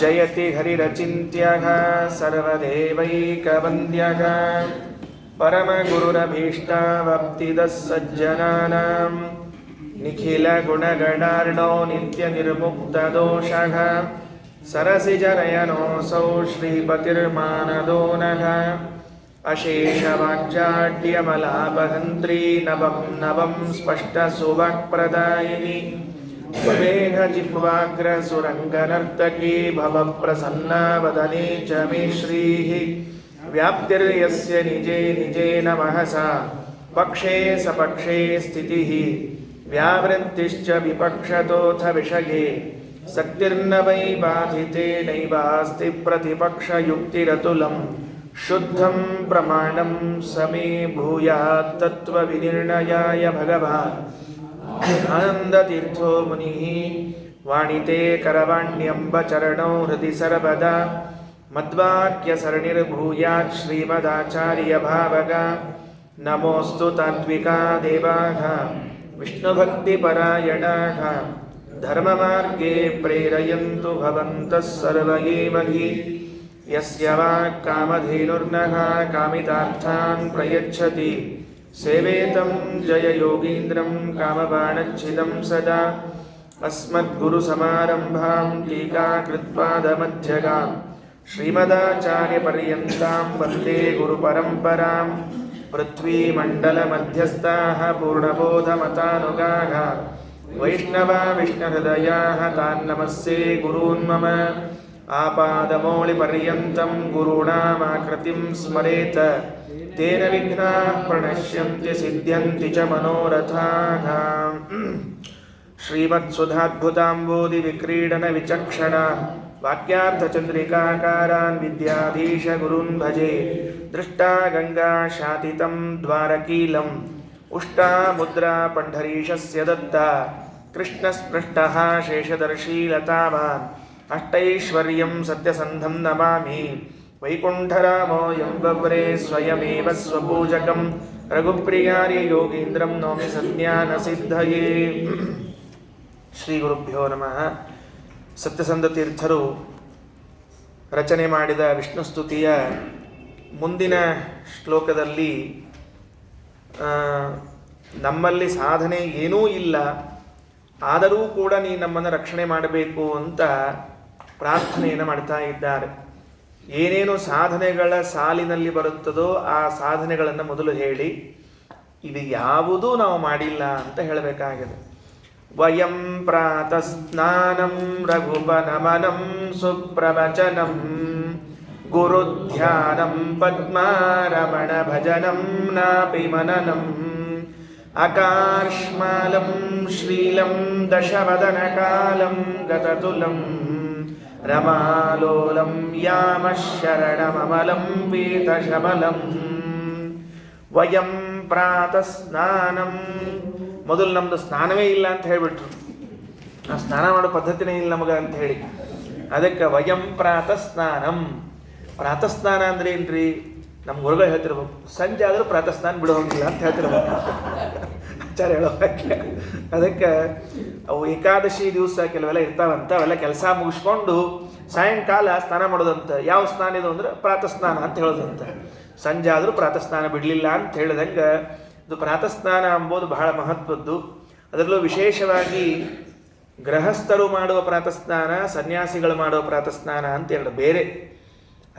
ಜಯತಿ ಹರಿರಚಿಂತ್ಯಃ ಸರ್ವದೇವೈಕವಂದ್ಯಃ ಪರಮಗುರುರಭೀಷ್ಟಾವಪ್ತಿದಃ ಸಜ್ಜನಾನಾಂ ನಿಖಿಲಗುಣಗಣಾರ್ಣೋ ನಿತ್ಯನಿರ್ಮುಕ್ತದೋಷಃ ಸರಸಿಜನಯನೋऽಸೌ ಶ್ರೀಪತಿರ್ಮಾನದೋ ನಃ ಅಶೇಷವಾಗ್ಜಾಡ್ಯಮಲಾಪಹಂತ್ರೀ ನವಂ ನವಂ ಸ್ಪಷ್ಟಸುವಾಕ್ಪ್ರದಾಯಿನಿ ಜಿಹ್ವಾಗ್ರಸುರಂಗನರ್ತಕೀ ಭವಪ್ರಸನ್ನಾ ವದನೆ ಚ ಮೇ ಶ್ರೀಃ ವ್ಯಾಪ್ತಿರ್ಯಸ್ಯ ನಿಜೇ ನಿಜೇನ ಮಹಸಾ ಪಕ್ಷೇ ಸಪಕ್ಷೇ ಸ್ಥಿತಿಃ ವ್ಯಾವೃತ್ತಿಶ್ಚ ವಿಪಕ್ಷತೋऽಥ ವಿಷಯೇ ಸಕ್ತಿರ್ನ ವೈ ಬಾಧಿತೆ ನೈವಾಸ್ತಿ ಪ್ರತಿಪಕ್ಷಯುಕ್ತಿರತುಲಂ ಶುದ್ಧಂ ಪ್ರಮಾಣಂ ಸಮೇ ಭೂಯಾತ್ ತತ್ವವಿನಿರ್ಣಯಾಯ ಭಗವಾನ್ ಆನಂದತೀರ್ಥೋ ಮುನಿಃ ವಾಣಿತೆ ಕರವಾಣ್ಯಂಬ ಚರಣೌ ಹೃದಿ ಸರ್ವದಾ ಮದ್ವಾಕ್ಯಸರಣಿರ್ಭೂಯಾತ್ ಶ್ರೀಮದಾಚಾರ್ಯ ಭಾವಗ ನಮೋऽस्तु ತಾತ್ವಿಕಾ ದೇವಾಃ ವಿಷ್ಣುಭಕ್ತಿಪರಾಯಣಾಃ ಧರ್ಮಮಾರ್ಗೇ ಪ್ರೇರಯಂತು ಭವಂತಃ ಸರ್ವ ಏವ ಹಿ ಯಸ್ಯ ವಾಕ್ ಕಾಮಧೇನುರ್ನಃ ಕಾಮಿತಾರ್ಥಾನ್ ಪ್ರಯಚ್ಛತಿ ಸೇವೇತಂ ಜಯ ಯೋಗೀಂದ್ರಂ ಕಾಮಬಾಣಚ್ಛಿದಂ ಸದಾ ಅಸ್ಮದ್ಗುರುಸಮಾರಂಭಾಂ ಟೀಕಾಕೃತ್ಪಾದಮಧ್ಯಗಾಂ ಶ್ರೀಮದಾಚಾರ್ಯಪರ್ಯಂತಾಂ ವಂದೇ ಗುರುಪರಂಪರಾಂ ಪೃಥ್ವೀಮಂಡಲಮಧ್ಯಸ್ಥಾಃ ಪೂರ್ಣಬೋಧಮತಾನುಗಾಃ ವೈಷ್ಣವಾ ವಿಷ್ಣುಹೃದಯಾಃ ತಾನ್ ನಮಸ್ಸೇ ಗುರೂನ್ ಮಮ ಆಪಾದಮೌಳಿಪರ್ಯಂತಂ ಗುರುಣಾಮಾಕೃತಿಂ ಸ್ಮರೇತ್ ತೇನ ವಿಘ್ನಾಃ ಪ್ರಣಶ್ಯಂತಿ ಸಿದ್ಧ್ಯಂತಿ ಚ ಮನೋರಥಾಃ ಶ್ರೀಮತ್ಸುಧಾದ್ಭುತಾಂಬೋಧಿ ವಿಕ್ರೀಡನ ವಿಚಕ್ಷಣ ವಾಕ್ಯಾರ್ಥಚಂದ್ರಿಕಾಕಾರಾನ್ ವಿದ್ಯಾಧೀಶ ಗುರುನ್ ಭಜೆ ದೃಷ್ಟಾ ಗಂಗಾ ಶಾತಿತಂ ದ್ವಾರಕೀಲಂ ಉಷ್ಟಾ ಮುದ್ರಾ ಪಂಢರೀಶಸ್ಯ ದತ್ತಾ ಕೃಷ್ಣಸ್ಪೃಷ್ಟಃ ಶೇಷದರ್ಶೀ ಲತಾವಾನ್ ಅಷ್ಟೈಶ್ವರ್ಯಂ ಸತ್ಯಸಂಧಂ ನಮಾಮಿ ವೈಕುಂಠರಾಮೋ ಎಂಬವ್ರೇ ಸ್ವಯಮೇವ ಸ್ವಪೂಜಕಂ ರಘುಪ್ರಿಯಾರ್ಯ ಯೋಗೀಂದ್ರಂ ನೌಮಿ ಸಜ್ಞಾನಸಿದ್ಧಯೇ. ಶ್ರೀ ಗುರುಭ್ಯೋ ನಮಃ. ಸತ್ಯಸಂಧ ತೀರ್ಥರು ರಚನೆ ಮಾಡಿದ ವಿಷ್ಣು ಸ್ತುತಿಯ ಮುಂದಿನ ಶ್ಲೋಕದಲ್ಲಿ ನಮ್ಮಲ್ಲಿ ಸಾಧನೆ ಏನೂ ಇಲ್ಲ, ಆದರೂ ಕೂಡ ನೀ ನಮ್ಮನ್ನು ರಕ್ಷಣೆ ಮಾಡಬೇಕು ಅಂತ ಪ್ರಾರ್ಥನೆಯನ್ನು ಮಾಡ್ತಾ ಇದ್ದಾರೆ. ಏನೇನು ಸಾಧನೆಗಳ ಸಾಲಿನಲ್ಲಿ ಬರುತ್ತದೋ ಆ ಸಾಧನೆಗಳನ್ನು ಮೊದಲು ಹೇಳಿ ಇದು ಯಾವುದೂ ನಾವು ಮಾಡಿಲ್ಲ ಅಂತ ಹೇಳಬೇಕಾಗಿದೆ. ವಯಂ ಪ್ರಾತಸ್ನಾನಂ ರಘುಪನಮನಂ ಸುಪ್ರವಚನಂ ಗುರುಧ್ಯಾನಂ ಪದ್ಮಾರಮಣ ಭಜನಂ ನಾಪಿ ಮನನಂ ಅಕಾರ್ಷ್ಮಾಲಂ ಶ್ರೀಲಂ ದಶವದನಕಾಲಂ ಗತತುಲಂ ರಮಾಲೋಲಂ ಯಾಮಶರಣಮಮಲಂ ಪೀತಶಮಲಂ. ವಯಂ ಪ್ರಾತಸ್ನಾನಂ, ಮೊದಲು ನಮ್ಮದು ಸ್ನಾನವೇ ಇಲ್ಲ ಅಂತ ಹೇಳಿಬಿಟ್ರು. ಆ ಸ್ನಾನ ಮಾಡೋ ಪದ್ಧತಿನೇ ಇಲ್ಲ ನಮಗೆ ಅಂತ ಹೇಳಿ, ಅದಕ್ಕೆ ವಯಂ ಪ್ರಾತಸ್ನಾನಂ. ಪ್ರಾತಸ್ನಾನ ಅಂದ್ರೆ ಏನ್ರಿ? ನಮ್ಮ ಗುರುಗಳು ಹೇಳ್ತಿರ್ಬೇಕು, ಸಂಜೆ ಆದರೂ ಪ್ರಾತಸ್ನಾನ ಬಿಡೋಂಗಿಲ್ಲ ಅಂತ ಹೇಳ್ತಿರ್ಬೇಕು ಆಚಾರ್ಯ ಹೇಳೋ ವಾಕ್ಯ. ಅದಕ್ಕೆ ಅವು ಏಕಾದಶಿ ದಿವಸ ಕೆಲವೆಲ್ಲ ಇರ್ತಾವಂತ, ಅವೆಲ್ಲ ಕೆಲಸ ಮುಗಿಸ್ಕೊಂಡು ಸಾಯಂಕಾಲ ಸ್ನಾನ ಮಾಡೋದಂತ. ಯಾವ ಸ್ನಾನ ಇದು ಅಂದ್ರೆ ಪ್ರಾತಸ್ನಾನ ಅಂತ ಹೇಳೋದಂತ. ಸಂಜೆ ಆದರೂ ಪ್ರಾತಸ್ನಾನ ಬಿಡಲಿಲ್ಲ ಅಂತ ಹೇಳಿದಂಗೆ ಇದು ಪ್ರಾತಸ್ನಾನ ಎಂಬುದು ಬಹಳ ಮಹತ್ವದ್ದು. ಅದರಲ್ಲೂ ವಿಶೇಷವಾಗಿ ಗೃಹಸ್ಥರು ಮಾಡುವ ಪ್ರಾತಸ್ನಾನ, ಸನ್ಯಾಸಿಗಳು ಮಾಡುವ ಪ್ರಾತಸ್ನಾನ ಅಂತ ಎರಡು ಬೇರೆ.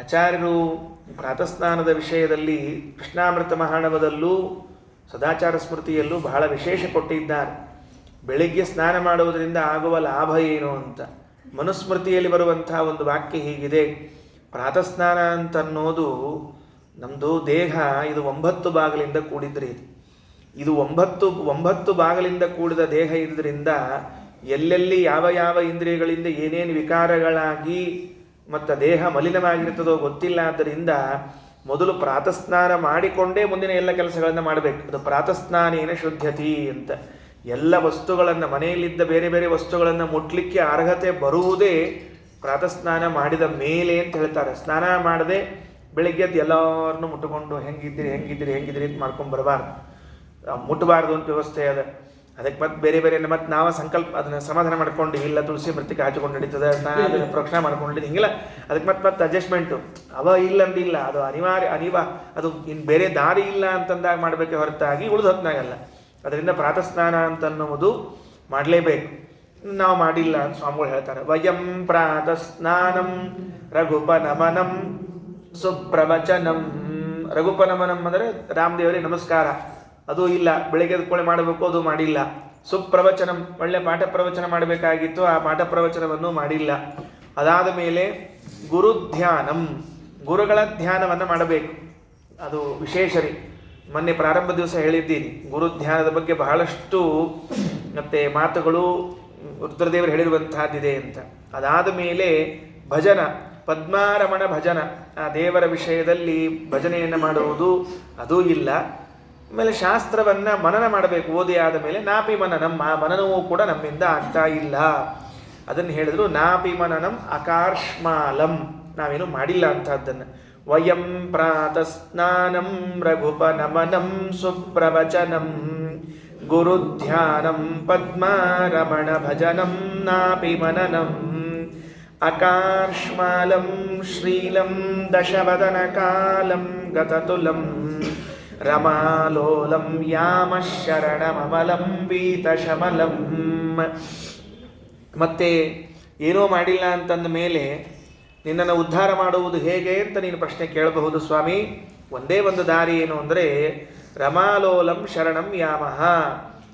ಆಚಾರ್ಯರು ಪ್ರಾತಸ್ನಾನದ ವಿಷಯದಲ್ಲಿ ಕೃಷ್ಣಾಮೃತ ಮಹಾಣವದಲ್ಲೂ ಸದಾಚಾರ ಸ್ಮೃತಿಯಲ್ಲೂ ಬಹಳ ವಿಶೇಷ ಕೊಟ್ಟಿದ್ದಾರೆ. ಬೆಳಿಗ್ಗೆ ಸ್ನಾನ ಮಾಡುವುದರಿಂದ ಆಗುವ ಲಾಭ ಏನು ಅಂತ. ಮನುಸ್ಮೃತಿಯಲ್ಲಿ ಬರುವಂತಹ ಒಂದು ವಾಕ್ಯ ಹೀಗಿದೆ, ಪ್ರಾತಸ್ನಾನ ಅಂತನ್ನೋದು ನಮ್ಮದು ದೇಹ ಇದು 9 ಭಾಗಲಿಂದ ಕೂಡಿದ್ರಿ. ಇದು 9 ಭಾಗಲಿಂದ ಕೂಡಿದ ದೇಹ ಇದ್ರಿಂದ ಎಲ್ಲೆಲ್ಲಿ ಯಾವ ಯಾವ ಇಂದ್ರಿಯಗಳಿಂದ ಏನೇನು ವಿಕಾರಗಳಾಗಿ ಮತ್ತು ದೇಹ ಮಲಿನವಾಗಿರ್ತದೋ ಗೊತ್ತಿಲ್ಲ. ಆದ್ದರಿಂದ ಮೊದಲು ಪ್ರಾತಸ್ನಾನ ಮಾಡಿಕೊಂಡೇ ಮುಂದಿನ ಎಲ್ಲ ಕೆಲಸಗಳನ್ನು ಮಾಡಬೇಕು. ಅದು ಪ್ರಾತಸ್ನಾನೇನ ಶುದ್ಧತಿ ಅಂತ. ಎಲ್ಲ ವಸ್ತುಗಳನ್ನು, ಮನೆಯಲ್ಲಿದ್ದ ಬೇರೆ ಬೇರೆ ವಸ್ತುಗಳನ್ನು ಮುಟ್ಲಿಕ್ಕೆ ಅರ್ಹತೆ ಬರುವುದೇ ಪ್ರಾತಸ್ನಾನ ಮಾಡಿದ ಮೇಲೆ ಅಂತ ಹೇಳ್ತಾರೆ. ಸ್ನಾನ ಮಾಡದೆ ಬೆಳಿಗ್ಗೆ ಎದ್ದು ಎಲ್ಲರನ್ನೂ ಮುಟ್ಟುಕೊಂಡು ಹೆಂಗಿದ್ದೀರಿ ಅಂತ ಮಾಡ್ಕೊಂಡು ಬರಬಾರ್ದು, ಮುಟ್ಟಬಾರ್ದು ಅಂತ ವ್ಯವಸ್ಥೆ ಅದ. ಅದಕ್ಕೆ ಮತ್ತೆ ಬೇರೆ ಬೇರೆ ಮತ್ತೆ ನಾವು ಸಂಕಲ್ಪ ಅದನ್ನು ಸಮಾಧಾನ ಮಾಡ್ಕೊಂಡು ಇಲ್ಲ ತುಳಸಿ ಮೃತ್ತಿಗೆ ಹಾಚಿಕೊಂಡು ನಡೀತದೆ ಅದನ್ನು ಪ್ರೋಕ್ಷಣೆ ಮಾಡ್ಕೊಂಡು ಹಿಂಗಿಲ್ಲ. ಅದಕ್ಕೆ ಮತ್ತೆ ಅಡ್ಜಸ್ಟ್ಮೆಂಟು ಇಲ್ಲ ಅಂದಿಲ್ಲ, ಅದು ಅನಿವಾರ್ಯ ಅದು ಇನ್ನು ಬೇರೆ ದಾರಿ ಇಲ್ಲ ಅಂತಂದಾಗ ಮಾಡಬೇಕೆ ಹೊರತಾಗಿ ಉಳಿದು ಹೊತ್ನಾಗಲ್ಲ. ಅದರಿಂದ ಪ್ರಾತಃ ಸ್ನಾನ ಅಂತನ್ನುವುದು ಮಾಡಲೇಬೇಕು. ನಾವು ಮಾಡಿಲ್ಲ ಅಂತ ಸ್ವಾಮಿಗಳು ಹೇಳ್ತಾರೆ. ವಯಂ ಪ್ರಾತಃ ಸ್ನಾನಂ ರಘುಪನಮನಂ ಸುಪ್ರವಚನಂ. ರಘುಪನಮನಂ ಅಂದರೆ ರಾಮದೇವರಿಗೆ ನಮಸ್ಕಾರ, ಅದು ಇಲ್ಲ. ಬೆಳಗ್ಗೆ ಎದ್ಕೊಳ್ಳೆ ಮಾಡಬೇಕು, ಅದು ಮಾಡಿಲ್ಲ. ಸುಪ್ರವಚನಂ, ಒಳ್ಳೆ ಪಾಠ ಪ್ರವಚನ ಮಾಡಬೇಕಾಗಿತ್ತು, ಆ ಪಾಠ ಪ್ರವಚನವನ್ನು ಮಾಡಿಲ್ಲ. ಅದಾದ ಮೇಲೆ ಗುರುಧ್ಯಾನಂ, ಗುರುಗಳ ಧ್ಯಾನವನ್ನು ಮಾಡಬೇಕು. ಅದು ವಿಶೇಷ ರೀ. ಮೊನ್ನೆ ಪ್ರಾರಂಭ ದಿವಸ ಹೇಳಿದ್ದೀನಿ ಗುರುಧ್ಯಾನದ ಬಗ್ಗೆ ಬಹಳಷ್ಟು ಮತ್ತೆ ಮಾತುಗಳು ರುದ್ರದೇವರು ಹೇಳಿರುವಂತಹದ್ದಿದೆ ಅಂತ. ಅದಾದ ಮೇಲೆ ಭಜನ, ಪದ್ಮಾರಮಣ ಭಜನ, ಆ ದೇವರ ವಿಷಯದಲ್ಲಿ ಭಜನೆಯನ್ನು ಮಾಡುವುದು ಅದೂ ಇಲ್ಲ. ಆಮೇಲೆ ಶಾಸ್ತ್ರವನ್ನು ಮನನ ಮಾಡಬೇಕು. ಓದಿ ಆದ ಮೇಲೆ ನಾಪಿ ಮನನಂ, ಆ ಮನನವೂ ಕೂಡ ನಮ್ಮಿಂದ ಆಗ್ತಾ ಇಲ್ಲ. ಅದನ್ನು ಹೇಳಿದ್ರು ನಾಪಿ ಮನನಂ ಅಕಾರ್ಷ್ಮಾಲಂ, ನಾವೇನು ಮಾಡಿಲ್ಲ ಅಂತಹದ್ದನ್ನು. ವಯಂ ಪ್ರಾತಃ ಸ್ನಾನಂ ರಘುಪನಮನಂ ಸುಪ್ರವಚನಂ ಗುರುಧ್ಯಾನಂ ಪದ್ಮಾರಮಣ ಭಜನಂ ನಾಪಿ ಮನನಂ ಅಕಾರ್ಷ್ಮಾಲಂ ಶ್ರೀಲಂ ದಶವದನಕಾಲಂ ಗತತುಲಂ ರಮಾಲೋಲಂ ಯಾಮಶರಣಮಮಲಂ ಪೀತಶಮಲಂ. ಮತ್ತೆ ಏನೋ ಮಾಡಿಲ್ಲ ಅಂತಂದ ಮೇಲೆ ನಿನ್ನನ್ನು ಉದ್ಧಾರ ಮಾಡುವುದು ಹೇಗೆ ಅಂತ ನೀನು ಪ್ರಶ್ನೆ ಕೇಳಬಹುದು ಸ್ವಾಮಿ. ಒಂದೇ ಒಂದು ದಾರಿ ಏನು ಅಂದರೆ ರಮಾಲೋಲಂ ಶರಣಂ ಯಾಮಹ,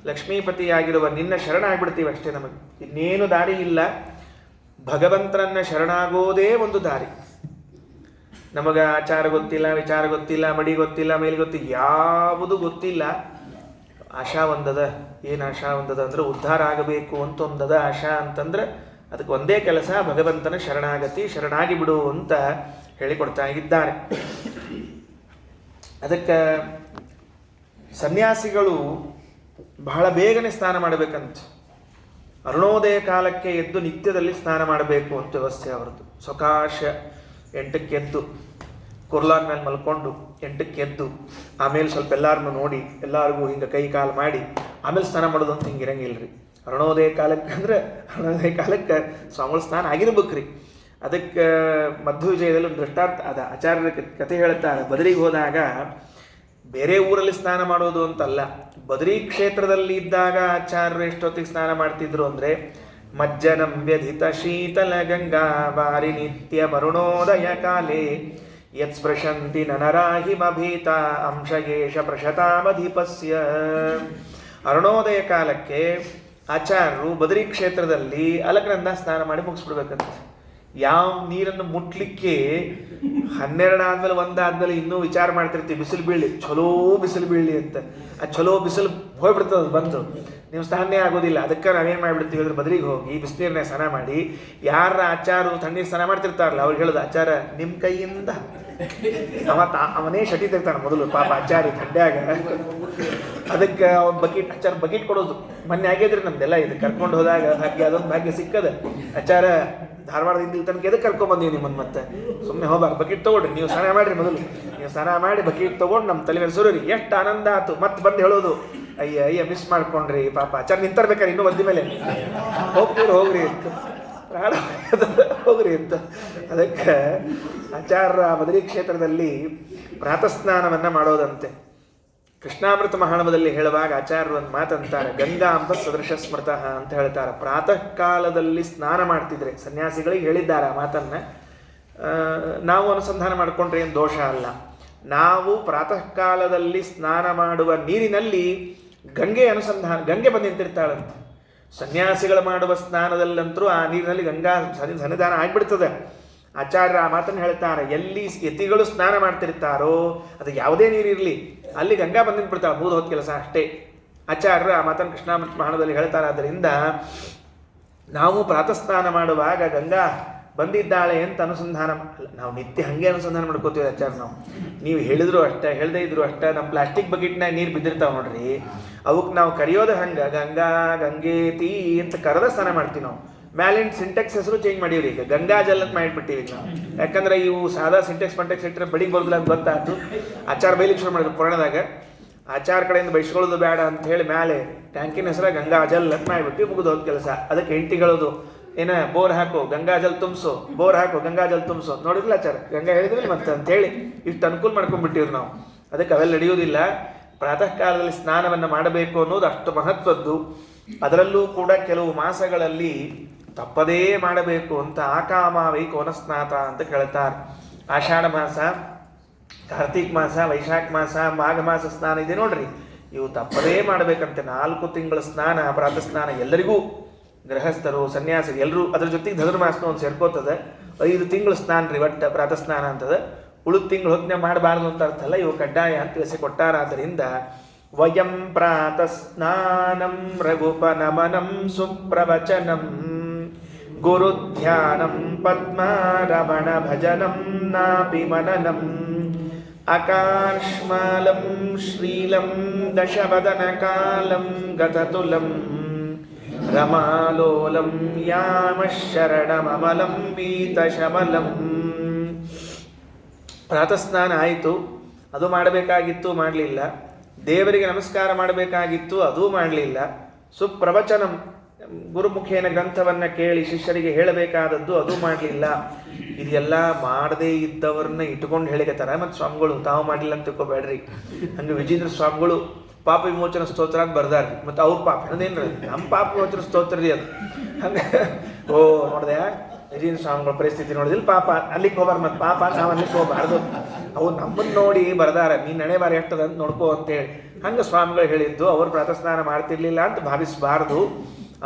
ಲಕ್ಷ್ಮೀಪತಿಯಾಗಿರುವ ನಿನ್ನ ಶರಣಾಗ್ಬಿಡ್ತೀವಿ ಅಷ್ಟೇ. ನಮಗೆ ಇನ್ನೇನು ದಾರಿ ಇಲ್ಲ. ಭಗವಂತನನ್ನ ಶರಣಾಗೋದೇ ಒಂದು ದಾರಿ. ನಮಗೆ ಆಚಾರ ಗೊತ್ತಿಲ್ಲ, ವಿಚಾರ ಗೊತ್ತಿಲ್ಲ, ಮಡಿ ಗೊತ್ತಿಲ್ಲ, ಮೇಲೆ ಗೊತ್ತಿಲ್ಲ, ಯಾವುದು ಗೊತ್ತಿಲ್ಲ. ಆಶಾ ಒಂದದ. ಏನು ಆಶಾ ಒಂದದ ಅಂದರೆ ಉದ್ಧಾರ ಆಗಬೇಕು ಅಂತ ಒಂದದ ಆಶಾ ಅಂತಂದ್ರೆ ಅದಕ್ಕೆ ಒಂದೇ ಕೆಲಸ, ಭಗವಂತನ ಶರಣಾಗತಿ, ಶರಣಾಗಿ ಬಿಡು ಅಂತ ಹೇಳಿಕೊಡ್ತಾ ಇದ್ದಾರೆ. ಅದಕ್ಕೆ ಸನ್ಯಾಸಿಗಳು ಬಹಳ ಬೇಗನೆ ಸ್ನಾನ ಮಾಡಬೇಕಂತ. ಅರುಣೋದಯ ಕಾಲಕ್ಕೆ ಎದ್ದು ನಿತ್ಯದಲ್ಲಿ ಸ್ನಾನ ಮಾಡಬೇಕು ಅಂತ ವ್ಯವಸ್ಥೆ ಅವರದ್ದು. ಸಕಾಶ 8ಕ್ಕೆ ಎದ್ದು ಕುರ್ಲಾನ್ ಮೇಲೆ ಮಲ್ಕೊಂಡು 8ಕ್ಕೆ ಎದ್ದು ಆಮೇಲೆ ಸ್ವಲ್ಪ ಎಲ್ಲರನ್ನೂ ನೋಡಿ ಎಲ್ಲರಿಗೂ ಹಿಂಗೆ ಕೈ ಕಾಲು ಮಾಡಿ ಆಮೇಲೆ ಸ್ನಾನ ಮಾಡೋದು ಅಂತ ಹಿಂಗೆ ಇರಂಗಿಲ್ಲ ರೀ. ಅರುಣೋದಯ ಕಾಲಕ್ಕೆ ಅಂದರೆ ಅರುಣೋದಯ ಕಾಲಕ್ಕೆ ಸ್ವಾಮಿಗಳ ಸ್ನಾನ ಆಗಿರ್ಬೇಕ್ರಿ. ಅದಕ್ಕೆ ಮಧ್ವ ವಿಜಯದಲ್ಲಿ ಒಂದು ದೃಷ್ಟಾಂತ ಅದ. ಆಚಾರ್ಯರ ಕಥೆ ಹೇಳ್ತಾರೆ. ಬದರಿಗೆ ಹೋದಾಗ ಬೇರೆ ಊರಲ್ಲಿ ಸ್ನಾನ ಮಾಡೋದು ಅಂತಲ್ಲ, ಬದರಿ ಕ್ಷೇತ್ರದಲ್ಲಿ ಇದ್ದಾಗ ಆಚಾರ್ಯರು ಎಷ್ಟೊತ್ತಿಗೆ ಸ್ನಾನ ಮಾಡ್ತಿದ್ರು ಅಂದರೆ ಮಜ್ಜನಂ ವ್ಯಧಿತ ಶೀತಲ ಗಂಗಾ ವಾರಿ ನಿತ್ಯ ಮರುಣೋದಯ ಕಾಲೇ ಯತ್ ಸ್ಪೃಶಂತಿ ನನರಾಹಿಮಭೀತ ಅಂಶಗೇಶ ಪ್ರಶತಾಮಧಿಪಸ್ಯ. ಅರುಣೋದಯ ಕಾಲಕ್ಕೆ ಆಚಾರ್ಯರು ಬದರಿ ಕ್ಷೇತ್ರದಲ್ಲಿ ಅಲಕನಂದ ಸ್ನಾನ ಮಾಡಿ ಮುಗಿಸ್ಬಿಡ್ಬೇಕಂತ. ಯಾವ ನೀರನ್ನು ಮುಟ್ಲಿಕ್ಕೆ 12 ಆದ್ಮೇಲೆ 1 ಆದ್ಮೇಲೆ ಇನ್ನೂ ವಿಚಾರ ಮಾಡ್ತಿರ್ತೀವಿ, ಬಿಸಿಲು ಬೀಳಿ, ಚಲೋ ಬಿಸಿಲು ಬೀಳಿ ಅಂತ. ಆ ಚಲೋ ಬಿಸಿಲು ಹೋಗ್ಬಿಡ್ತದೆ, ಅದು ಬಂತು, ನೀವು ಸ್ನಾನೇ ಆಗೋದಿಲ್ಲ. ಅದಕ್ಕೆ ನಾವೇನು ಮಾಡಿಬಿಡ್ತೀವಿ ಅಂದ್ರೆ ಬದರಿಗೆ ಹೋಗಿ ಬಿಸಿನೀರನ್ನ ಸ್ನಾನ ಮಾಡಿ, ಯಾರ ಆಚಾರು ತಣ್ಣೀರು ಸ್ನಾನ ಮಾಡ್ತಿರ್ತಾರಲ್ಲ ಅವ್ರಿಗೆ ಹೇಳೋದು, ಆಚಾರ ನಿಮ್ಮ ಕೈಯಿಂದ ಅವನೇ ಶಟಿತಿರ್ತಾನೆ ಮೊದಲು ಪಾಪ ಆಚಾರಿ ಥಂಡ್ಯಾಗ. ಅದಕ್ಕೆ ಅವ್ನು ಆಚಾರ ಬಕೆಟ್ ಕೊಡೋದು. ಮೊನ್ನೆ ಆಗಿದ್ರಿ ನಮ್ದೆಲ್ಲ ಇದು ಕರ್ಕೊಂಡು ಹೋದಾಗ ಭಾಗ್ಯ, ಅದೊಂದು ಭಾಗ್ಯ ಸಿಕ್ಕದ. ಆಚಾರ ಧಾರವಾಡದಿಂದ ಇಲ್ಲಿ ತನಕ ಎದಕ್ಕೆ ಕರ್ಕೊಂಡ್ಬಂದೀವಿ ನಿಮ್ಮನ್ನು, ಮತ್ತೆ ಸುಮ್ಮನೆ ಹೋಗ್ಬಾರ್ದು, ಬಕೆಟ್ ತೊಗೊಳ್ರಿ, ನೀವು ಸ್ನಾನ ಮಾಡಿರಿ ಮೊದಲು, ನೀವು ಸ್ನಾನ ಮಾಡಿ ಬಕೆಟ್ ತೊಗೊಂಡು ನಮ್ಮ ತಲೆ ಮೇಲೆ ಸುರರಿ. ಎಷ್ಟು ಆನಂದ ಆಯ್ತು. ಮತ್ತೆ ಬಂದು ಹೇಳೋದು, ಅಯ್ಯ ಮಿಸ್ ಮಾಡ್ಕೊಂಡ್ರಿ ಪಾಪ ಆಚಾರ ನಿಂತರ್ಬೇಕಾರೆ ಇನ್ನೂ ಒದ್ದಿ ಮೇಲೆ ಹೋಗ್ರಿ ಅಂತ ಹೋಗ್ರಿ ಅಂತ. ಅದಕ್ಕೆ ಆಚಾರ್ಯ ಬದರಿ ಕ್ಷೇತ್ರದಲ್ಲಿ ಪ್ರಾತಃ ಸ್ನಾನವನ್ನು ಮಾಡೋದಂತೆ. ಕೃಷ್ಣಾಮೃತ ಮಹಾಣವದಲ್ಲಿ ಹೇಳುವಾಗ ಆಚಾರ್ಯರು ಒಂದು ಮಾತಂತಾರೆ, ಗಂಗಾ ಅಂಬ ಸದೃಶ ಸ್ಮೃತಃ ಅಂತ ಹೇಳ್ತಾರೆ. ಪ್ರಾತಃ ಕಾಲದಲ್ಲಿ ಸ್ನಾನ ಮಾಡ್ತಿದ್ರೆ ಸನ್ಯಾಸಿಗಳಿಗೆ ಹೇಳಿದ್ದಾರೆ ಆ ಮಾತನ್ನು. ನಾವು ಅನುಸಂಧಾನ ಮಾಡಿಕೊಂಡ್ರೆ ಏನು ದೋಷ ಅಲ್ಲ. ನಾವು ಪ್ರಾತಃ ಕಾಲದಲ್ಲಿ ಸ್ನಾನ ಮಾಡುವ ನೀರಿನಲ್ಲಿ ಗಂಗೆ ಬಂದು ನಿಂತಿರ್ತಾಳಂತೆ. ಸನ್ಯಾಸಿಗಳು ಮಾಡುವ ಸ್ನಾನದಲ್ಲಂತರೂ ಆ ನೀರಿನಲ್ಲಿ ಗಂಗಾ ಸನ್ನಿಧಾನ ಆಗಿಬಿಡ್ತದೆ. ಆಚಾರ್ಯ ಆ ಮಾತನ್ನು ಹೇಳ್ತಾರೆ, ಎಲ್ಲಿ ಯತಿಗಳು ಸ್ನಾನ ಮಾಡ್ತಿರ್ತಾರೋ ಅದು ಯಾವುದೇ ನೀರಿರಲಿ ಅಲ್ಲಿ ಗಂಗಾ ಬಂದು ನಿಂತ್ಬಿಡ್ತಾಳೆ, ಮುಗಿದು ಹೋದ ಕೆಲಸ ಅಷ್ಟೇ. ಆಚಾರ್ಯರು ಆ ಮಾತನ್ನು ಕೃಷ್ಣಾಮೃತ ಮಹಾಣದಲ್ಲಿ ಹೇಳ್ತಾರೆ. ಆದ್ದರಿಂದ ನಾವು ಪ್ರಾತಃ ಸ್ನಾನ ಮಾಡುವಾಗ ಗಂಗಾ ಬಂದಿದ್ದಾಳೆ ಅಂತ ಅನುಸಂಧಾನ, ನಾವು ನಿತ್ಯ ಹಾಗೆ ಅನುಸಂಧಾನ ಮಾಡ್ಕೋತೀವಿ ಆಚಾರ. ನೀವು ಹೇಳಿದ್ರು ಅಷ್ಟೇ, ಹೇಳದೇ ಇದ್ರು ಅಷ್ಟೇ. ನಮ್ಮ ಪ್ಲಾಸ್ಟಿಕ್ ಬಕೆಟ್ನಾಗ ನೀರು ಬಿದ್ದಿರ್ತಾವೆ ನೋಡ್ರಿ, ಅವಕ್ಕೆ ನಾವು ಕರೆಯೋದು ಹಂಗೆ ಗಂಗಾ ಗಂಗೇತಿ ಅಂತ ಕರೆದ ಸ್ನಾನ ಮಾಡ್ತೀವಿ ನಾವು. ಮ್ಯಾಲಿನ ಸಿಂಟೆಕ್ಸ್ ಹೆಸರು ಚೇಂಜ್ ಮಾಡೀವ್ರಿ, ಈಗ ಗಂಗಾ ಜಲ್ ಅಂತ ಮಾಡಿಬಿಟ್ಟಿವಿ ನಾವು. ಯಾಕಂದ್ರೆ ಇವು ಸಾದಾ ಸಿಂಟೆಕ್ಸ್ ಇಟ್ಟರೆ ಬಡಿಗೆ ಬರೋದಿಲ್ಲ ಅಂತ ಗೊತ್ತಾಯ್ತು. ಆಚಾರ ಬೈಲಿಕ್ಕೆ ಶುರು ಮಾಡಿದ್ರು ಪುರಾಣದಾಗ. ಆಚಾರ ಕಡೆಯಿಂದ ಬಯಸ್ಕೊಳ್ಳೋದು ಬೇಡ ಅಂತ ಹೇಳಿ ಮೇಲೆ ಟ್ಯಾಂಕಿನ ಹೆಸರ ಗಂಗಾಜಲ್ ಅಂತ ಮಾಡಿಬಿಟ್ಟು ಮುಗಿದೋದು ಕೆಲಸ. ಅದಕ್ಕೆ ಹೆಂಡತಿಗಳದು ಏನ ಬೋರ್ ಹಾಕು ಗಂಗಾಜಲ್ ತುಂಬಿಸು, ಬೋರ್ ಹಾಕು ಗಂಗಾಜಲ್ ತುಂಬಿಸು, ನೋಡಿದ್ರಲ್ಲ ಆಚಾರ ಗಂಗಾ ಹೇಳಿದ್ವಿ ಮತ್ತೆ ಅಂತೇಳಿ ಇಷ್ಟು ಅನುಕೂಲ ಮಾಡ್ಕೊಂಡ್ಬಿಟ್ಟಿವ್ರು ನಾವು. ಅದಕ್ಕೆ ಅವೆಲ್ಲ ನಡೆಯುವುದಿಲ್ಲ. ಪ್ರಾತಃ ಕಾಲದಲ್ಲಿ ಸ್ನಾನವನ್ನು ಮಾಡಬೇಕು ಅನ್ನೋದು ಅಷ್ಟು ಮಹತ್ವದ್ದು. ಅದರಲ್ಲೂ ಕೂಡ ಕೆಲವು ಮಾಸಗಳಲ್ಲಿ ತಪ್ಪದೇ ಮಾಡಬೇಕು ಅಂತ ಆಕಾಮಾವೈ ಕೋನಸ್ನಾತ ಅಂತ ಕೇಳ್ತಾರೆ. ಆಷಾಢ ಮಾಸ, ಕಾರ್ತೀಕ ಮಾಸ, ವೈಶಾಖ ಮಾಸ, ಮಾಘ ಮಾಸ ಸ್ನಾನ ಇದೆ ನೋಡ್ರಿ, ಇವು ತಪ್ಪದೇ ಮಾಡಬೇಕಂತೆ. 4 ತಿಂಗಳ ಸ್ನಾನ, ಪ್ರಾತಃ ಸ್ನಾನ ಎಲ್ಲರಿಗೂ, ಗೃಹಸ್ಥರು ಸನ್ಯಾಸಿಗಳು ಎಲ್ಲರೂ. ಅದ್ರ ಜೊತೆಗೆ ಧನುರ್ಮಾಸನ ಒಂದು ಸೇರ್ಕೋತದೆ. 5 ತಿಂಗಳು ಸ್ನಾನ ರೀ ಒಟ್ಟು ಪ್ರಾತಃ ಸ್ನಾನ ಅಂತದ. ಉಳಿದ ತಿಂಗಳು ಹೊತ್ತನೆ ಮಾಡಬಾರ್ದು ಅಂತ ಅರ್ಥ ಅಲ್ಲ, ಇವು ಕಡ್ಡಾಯ ಅಂತ ತಿಳಿಸಿಕೊಟ್ಟಾರಾದ್ದರಿಂದ ವಯಂ ಪ್ರಾತಃ ಸ್ನಾನಂ ರಘುಪನಮನಂ ಸುಪ್ರವಚನಂ ಗುರುಧ್ಯಾನಂ ಪದ್ಮಾರಮಣ ಭಜನಂ ನಾಪಿ ಮನನಂ ಅಕಾರ್ಷ್ಮಾಲಂ ಶ್ರೀಲಂ ದಶವದನಕಾಲಂ ಗತತುಲಂ ರಮಾಲೋಲಂ ಯಾಮಶರಣಮಮಲಂ ಪೀತಶಮಲಂ. ಪ್ರಾತಃಸ್ನಾನ ಆಯಿತು, ಅದು ಮಾಡಬೇಕಾಗಿತ್ತು, ಮಾಡಲಿಲ್ಲ. ದೇವರಿಗೆ ನಮಸ್ಕಾರ ಮಾಡಬೇಕಾಗಿತ್ತು, ಅದೂ ಮಾಡಲಿಲ್ಲ. ಸುಪ್ರವಚನಂ, ಗುರುಮುಖೇನ ಗ್ರಂಥವನ್ನು ಕೇಳಿ ಶಿಷ್ಯರಿಗೆ ಹೇಳಬೇಕಾದದ್ದು, ಅದು ಮಾಡಲಿಲ್ಲ. ಇದೆಲ್ಲ ಮಾಡದೇ ಇದ್ದವ್ರನ್ನ ಇಟ್ಕೊಂಡು ಹೇಳಿಕತ್ತಾರ ಮತ್ತು ಸ್ವಾಮಿಗಳು ತಾವು ಮಾಡಲಿಲ್ಲ ಅಂತ ತಿಳ್ಕೊಬೇಡ್ರಿ. ಹಂಗೆ ವಿಜೇಂದ್ರ ಸ್ವಾಮಿಗಳು ಪಾಪ ವಿಮೋಚನ ಸ್ತೋತ್ರ ಅಂತ ಬರ್ದಾರ್ರಿ, ಮತ್ತು ಅವ್ರ ಪಾಪ ಅನ್ನೋದೇನ್ರಿ ನಮ್ಮ ಪಾಪ ವಿಮೋಚನ ಸ್ತೋತ್ರ ರೀ ಅದು. ಹಂಗೆ ಓ ನೋಡ್ದೆ ವಿಜೇಂದ್ರ ಸ್ವಾಮಿಗಳ ಪರಿಸ್ಥಿತಿ ನೋಡಿದಿಲ್ಲ, ಪಾಪ ಅಲ್ಲಿಗೆ ಹೋಗ್ಬಾರ್ದು, ಮತ್ತು ಪಾಪ ನಾವು ಅಲ್ಲಿಗೆ ಹೋಗ್ಬಾರ್ದು, ಅವು ನಮ್ಮನ್ನು ನೋಡಿ ಬರ್ದಾರ, ನೀನು ನಡೆ ಬಾರಿ ಎಷ್ಟದ ಅಂತ ನೋಡ್ಕೋ ಅಂತೇಳಿ. ಹಂಗೆ ಸ್ವಾಮಿಗಳು ಹೇಳಿದ್ದು. ಅವರು ಪ್ರಾತಃಸ್ನಾನ ಮಾಡ್ತಿರ್ಲಿಲ್ಲ ಅಂತ ಭಾವಿಸಬಾರ್ದು.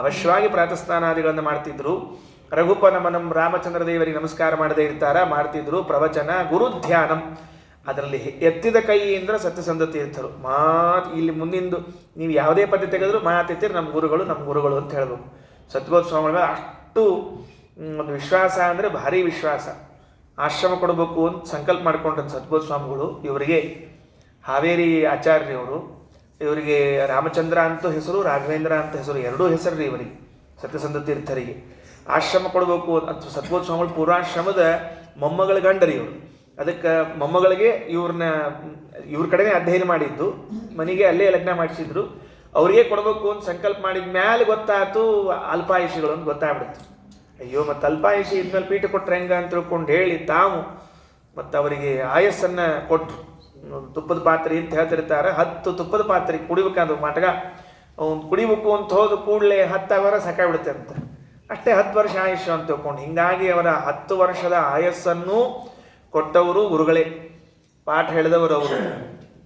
ಅವಶ್ಯವಾಗಿ ಪ್ರಾತಃಸ್ನಾನಾದಿಗಳನ್ನು ಮಾಡ್ತಿದ್ರು. ರಘುಪನಮನಂ, ರಾಮಚಂದ್ರ ದೇವರಿಗೆ ನಮಸ್ಕಾರ ಮಾಡದೇ ಇರ್ತಾರ, ಮಾಡ್ತಿದ್ರು. ಪ್ರವಚನ, ಗುರುಧ್ಯಾನಂ, ಅದರಲ್ಲಿ ಎತ್ತಿದ ಕೈಯಿಂದ ಸತ್ಯಸಂಧ ತೀರ್ಥರು ಇಲ್ಲಿ ಮುಂದಿಂದು ನೀವು ಯಾವುದೇ ಪದ್ಧತಿ ತೆಗೆದ್ರು ಮಾತಿರ್ತೀರಿ ನಮ್ಮ ಗುರುಗಳು ಅಂತ ಹೇಳ್ಬೇಕು. ಸದ್ಗೋತ್ ಸ್ವಾಮಿಗಳ ಮೇಲೆ ಅಷ್ಟು ಒಂದು ವಿಶ್ವಾಸ ಅಂದರೆ ಭಾರಿ ವಿಶ್ವಾಸ. ಆಶ್ರಮ ಕೊಡಬೇಕು ಅಂತ ಸಂಕಲ್ಪ ಮಾಡ್ಕೊಂಡ್ರೆ ಸದ್ಗೋತ್ ಸ್ವಾಮಿಗಳು. ಇವರಿಗೆ ಹಾವೇರಿ ಆಚಾರ್ಯವರು, ಇವರಿಗೆ ರಾಮಚಂದ್ರ ಅಂತ ಹೆಸರು, ರಾಘವೇಂದ್ರ ಅಂತ ಹೆಸರು, ಎರಡೂ ಹೆಸರು ರೀ ಇವರಿಗೆ, ಸತ್ಯಸಂಧ ತೀರ್ಥರಿಗೆ. ಆಶ್ರಮ ಕೊಡಬೇಕು ಅಂತ ಸದ್ಗೋತ್ ಸ್ವಾಮಿಗಳು ಪೂರ್ವಾಶ್ರಮದ ಮೊಮ್ಮಗಳ ಗಂಡರಿ ಇವರು. ಅದಕ್ಕೆ ಮೊಮ್ಮಗಳಿಗೆ ಇವ್ರ ಕಡೆನೇ ಅಧ್ಯಯನ ಮಾಡಿದ್ದು, ಮನೆಗೆ ಅಲ್ಲೇ ಲಗ್ನ ಮಾಡಿಸಿದ್ರು. ಅವ್ರಿಗೆ ಕೊಡಬೇಕು ಅಂತ ಸಂಕಲ್ಪ ಮಾಡಿದ ಮ್ಯಾಲೆ ಗೊತ್ತಾಯ್ತು ಅಲ್ಪಾಯುಷಿಗಳು ಅಂತ ಗೊತ್ತಾಗ್ಬಿಡ್ತು. ಅಯ್ಯೋ ಮತ್ತು ಅಲ್ಪಾಯುಷಿ ಇದ್ಮೇಲೆ ಪೀಠ ಕೊಟ್ಟರೆ ಹೆಂಗ ಅಂತ ತಿಳ್ಕೊಂಡು ಹೇಳಿ ತಾವು ಮತ್ತು ಅವರಿಗೆ ಆಯಸ್ಸನ್ನು ಕೊಟ್ಟರು. ತುಪ್ಪದ ಪಾತ್ರೆ ಅಂತ ಹೇಳ್ತಿರ್ತಾರೆ, 10 ತುಪ್ಪದ ಪಾತ್ರೆ ಕುಡಿಬೇಕಾದ್ರು ಮಟಗ ಅವ್ನು ಕುಡಿಬೇಕು ಅಂತ ಹೋದ ಕೂಡಲೇ 10 ವರ್ಷ ಸಾಕಾಗ್ಬಿಡುತ್ತೆ ಅಂತ. ಅಷ್ಟೇ 10 ವರ್ಷ ಆಯುಷ್ಯ ಅಂತ ತಿಳ್ಕೊಂಡು. ಹೀಗಾಗಿ ಅವರ 10 ವರ್ಷದ ಆಯಸ್ಸನ್ನು ಕೊಟ್ಟವರು ಗುರುಗಳೇ. ಪಾಠ ಹೇಳಿದವರು ಅವರು,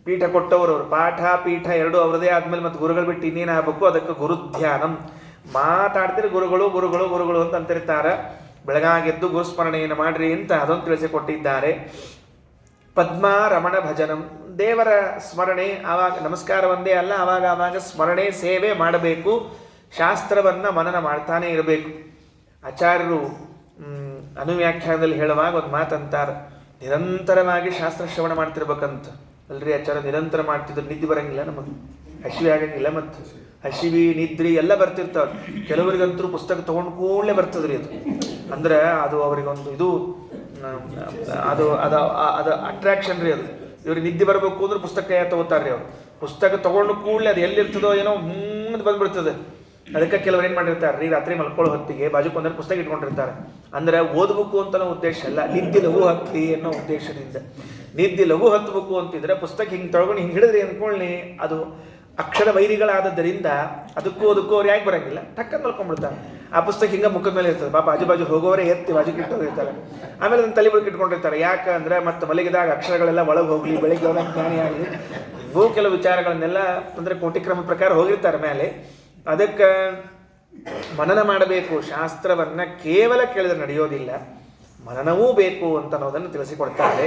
ಪೀಠ ಕೊಟ್ಟವರು ಅವರು. ಪಾಠ ಪೀಠ ಎರಡೂ ಅವರದೇ ಆದಮೇಲೆ ಮತ್ತು ಗುರುಗಳು ಬಿಟ್ಟು ಇನ್ನೇನು ಆಗಬೇಕು. ಅದಕ್ಕೆ ಗುರುಧ್ಯಾನಂ, ಮಾತಾಡ್ತೀರಿ ಗುರುಗಳು ಅಂತ ಅಂತಿರ್ತಾರೆ. ಬೆಳಗಾಗೆದ್ದು ಗುರುಸ್ಮರಣೆಯನ್ನು ಮಾಡ್ರಿ ಅಂತ ಅದೊಂದು ತಿಳಿಸಿಕೊಟ್ಟಿದ್ದಾರೆ. ಪದ್ಮಾರಮಣ ಭಜನಂ, ದೇವರ ಸ್ಮರಣೆ, ಆವಾಗ ನಮಸ್ಕಾರ ಒಂದೇ ಅಲ್ಲ, ಆವಾಗ ಸ್ಮರಣೆ ಸೇವೆ ಮಾಡಬೇಕು. ಶಾಸ್ತ್ರವನ್ನು ಮನನ ಮಾಡ್ತಾನೆ ಇರಬೇಕು. ಆಚಾರ್ಯರು ಅನುವ್ಯಾಖ್ಯಾನದಲ್ಲಿ ಹೇಳುವಾಗ ಒಂದು ಮಾತಂತಾರೆ, ನಿರಂತರವಾಗಿ ಶಾಸ್ತ್ರ ಶ್ರವಣ ಮಾಡ್ತಿರ್ಬೇಕಂತ. ಅಲ್ರಿ ಆಚಾರ್ಯ ನಿರಂತರ ಮಾಡ್ತಿದ್ರು, ನಿದ್ದೆ ಬರಂಗಿಲ್ಲ, ನಮಗೆ ಹಸಿವೆ ಆಗಂಗಿಲ್ಲ, ಮತ್ತು ಹಸಿವಿ ನಿದ್ರಿ ಎಲ್ಲ ಬರ್ತಿರ್ತಾವೆ. ಕೆಲವರಿಗಂತರೂ ಪುಸ್ತಕ ತೊಗೊಂಡು ಕೂಡಲೇ ಬರ್ತದ್ರಿ ಅದು. ಅಂದ್ರೆ ಅದು ಅವರಿಗೊಂದು ಇದು ಅದು ಅದು ಅದು ಅಟ್ರಾಕ್ಷನ್ ರೀ ಅದು. ಇವ್ರಿಗೆ ನಿದ್ದೆ ಬರಬೇಕು ಅಂದ್ರೆ ಪುಸ್ತಕ ತಗೋತಾರ್ರಿ ಅವರು. ಪುಸ್ತಕ ತೊಗೊಂಡು ಕೂಡಲೇ ಅದು ಎಲ್ಲಿರ್ತದೋ ಏನೋ ಬಂದ್ಬಿಡ್ತದೆ. ಅದಕ್ಕೆ ಕೆಲವರು ಏನು ಮಾಡಿರ್ತಾರೆ ರೀ, ರಾತ್ರಿ ಮಲ್ಕೊಳ್ಳೋ ಹೊತ್ತಿಗೆ ಬಾಜುಕೊಂದ್ರೆ ಪುಸ್ತಕ ಇಟ್ಕೊಂಡಿರ್ತಾರೆ. ಅಂದರೆ ಓದಬೇಕು ಅಂತಲೋ ಉದ್ದೇಶ ಅಲ್ಲ, ನಿದ್ದೆ ಲಘು ಹತ್ತಿ ಅನ್ನೋ ಉದ್ದೇಶದಿಂದ. ನಿದ್ದೆ ಲಘು ಹತ್ತಬೇಕು ಅಂತಿದ್ರೆ ಪುಸ್ತಕ ಹಿಂಗೆ ತೊಗೊಂಡು ಹಿಂಗೆ ಹಿಡಿದ್ರಿ ಅಂದ್ಕೊಳ್ಳಿ, ಅದು ಅಕ್ಷರ ವೈರಿಗಳಾದದ್ದರಿಂದ ಅದಕ್ಕೂ ಅವ್ರು ಯಾಕೆ ಬರೋಂಗಿಲ್ಲ, ಟಕ್ಕಂತ ಮಲ್ಕೊಂಡ್ಬಿಡ್ತಾರೆ. ಆ ಪುಸ್ತಕ ಹಿಂಗೆ ಮುಖದ ಮೇಲೆ ಇರ್ತದೆ. ಪಾಪ ಬಾಜು ಹೋಗೋವರೇ ಎತ್ತಿ ಬಾಜುಗೆ ಇಟ್ಟೋಗಿರ್ತಾರೆ. ಆಮೇಲೆ ಅದನ್ನು ತಲೆ ಬುಡಕ್ಕೆ ಇಟ್ಕೊಂಡಿರ್ತಾರೆ. ಯಾಕಂದ್ರೆ ಮತ್ತೆ ಮಲಗಿದಾಗ ಅಕ್ಷರಗಳೆಲ್ಲ ಒಳಗೆ ಹೋಗಲಿ, ಬೆಳಗ್ಗೆ ಒಳಗೆ ಜ್ಞಾನಿ ಆಗಲಿ, ಇನ್ನೂ ಕೆಲವು ವಿಚಾರಗಳನ್ನೆಲ್ಲ ಅಂದರೆ ಕೋಟಿಕ್ರಮ ಪ್ರಕಾರ ಹೋಗಿರ್ತಾರೆ ಮೇಲೆ. ಅದಕ್ಕೆ ಮನನ ಮಾಡಬೇಕು. ಶಾಸ್ತ್ರವನ್ನು ಕೇವಲ ಕೇಳಿದ್ರೆ ನಡೆಯೋದಿಲ್ಲ, ಮನನವೂ ಬೇಕು ಅಂತ ಅನ್ನೋದನ್ನು ತಿಳಿಸಿಕೊಡ್ತಾರೆ.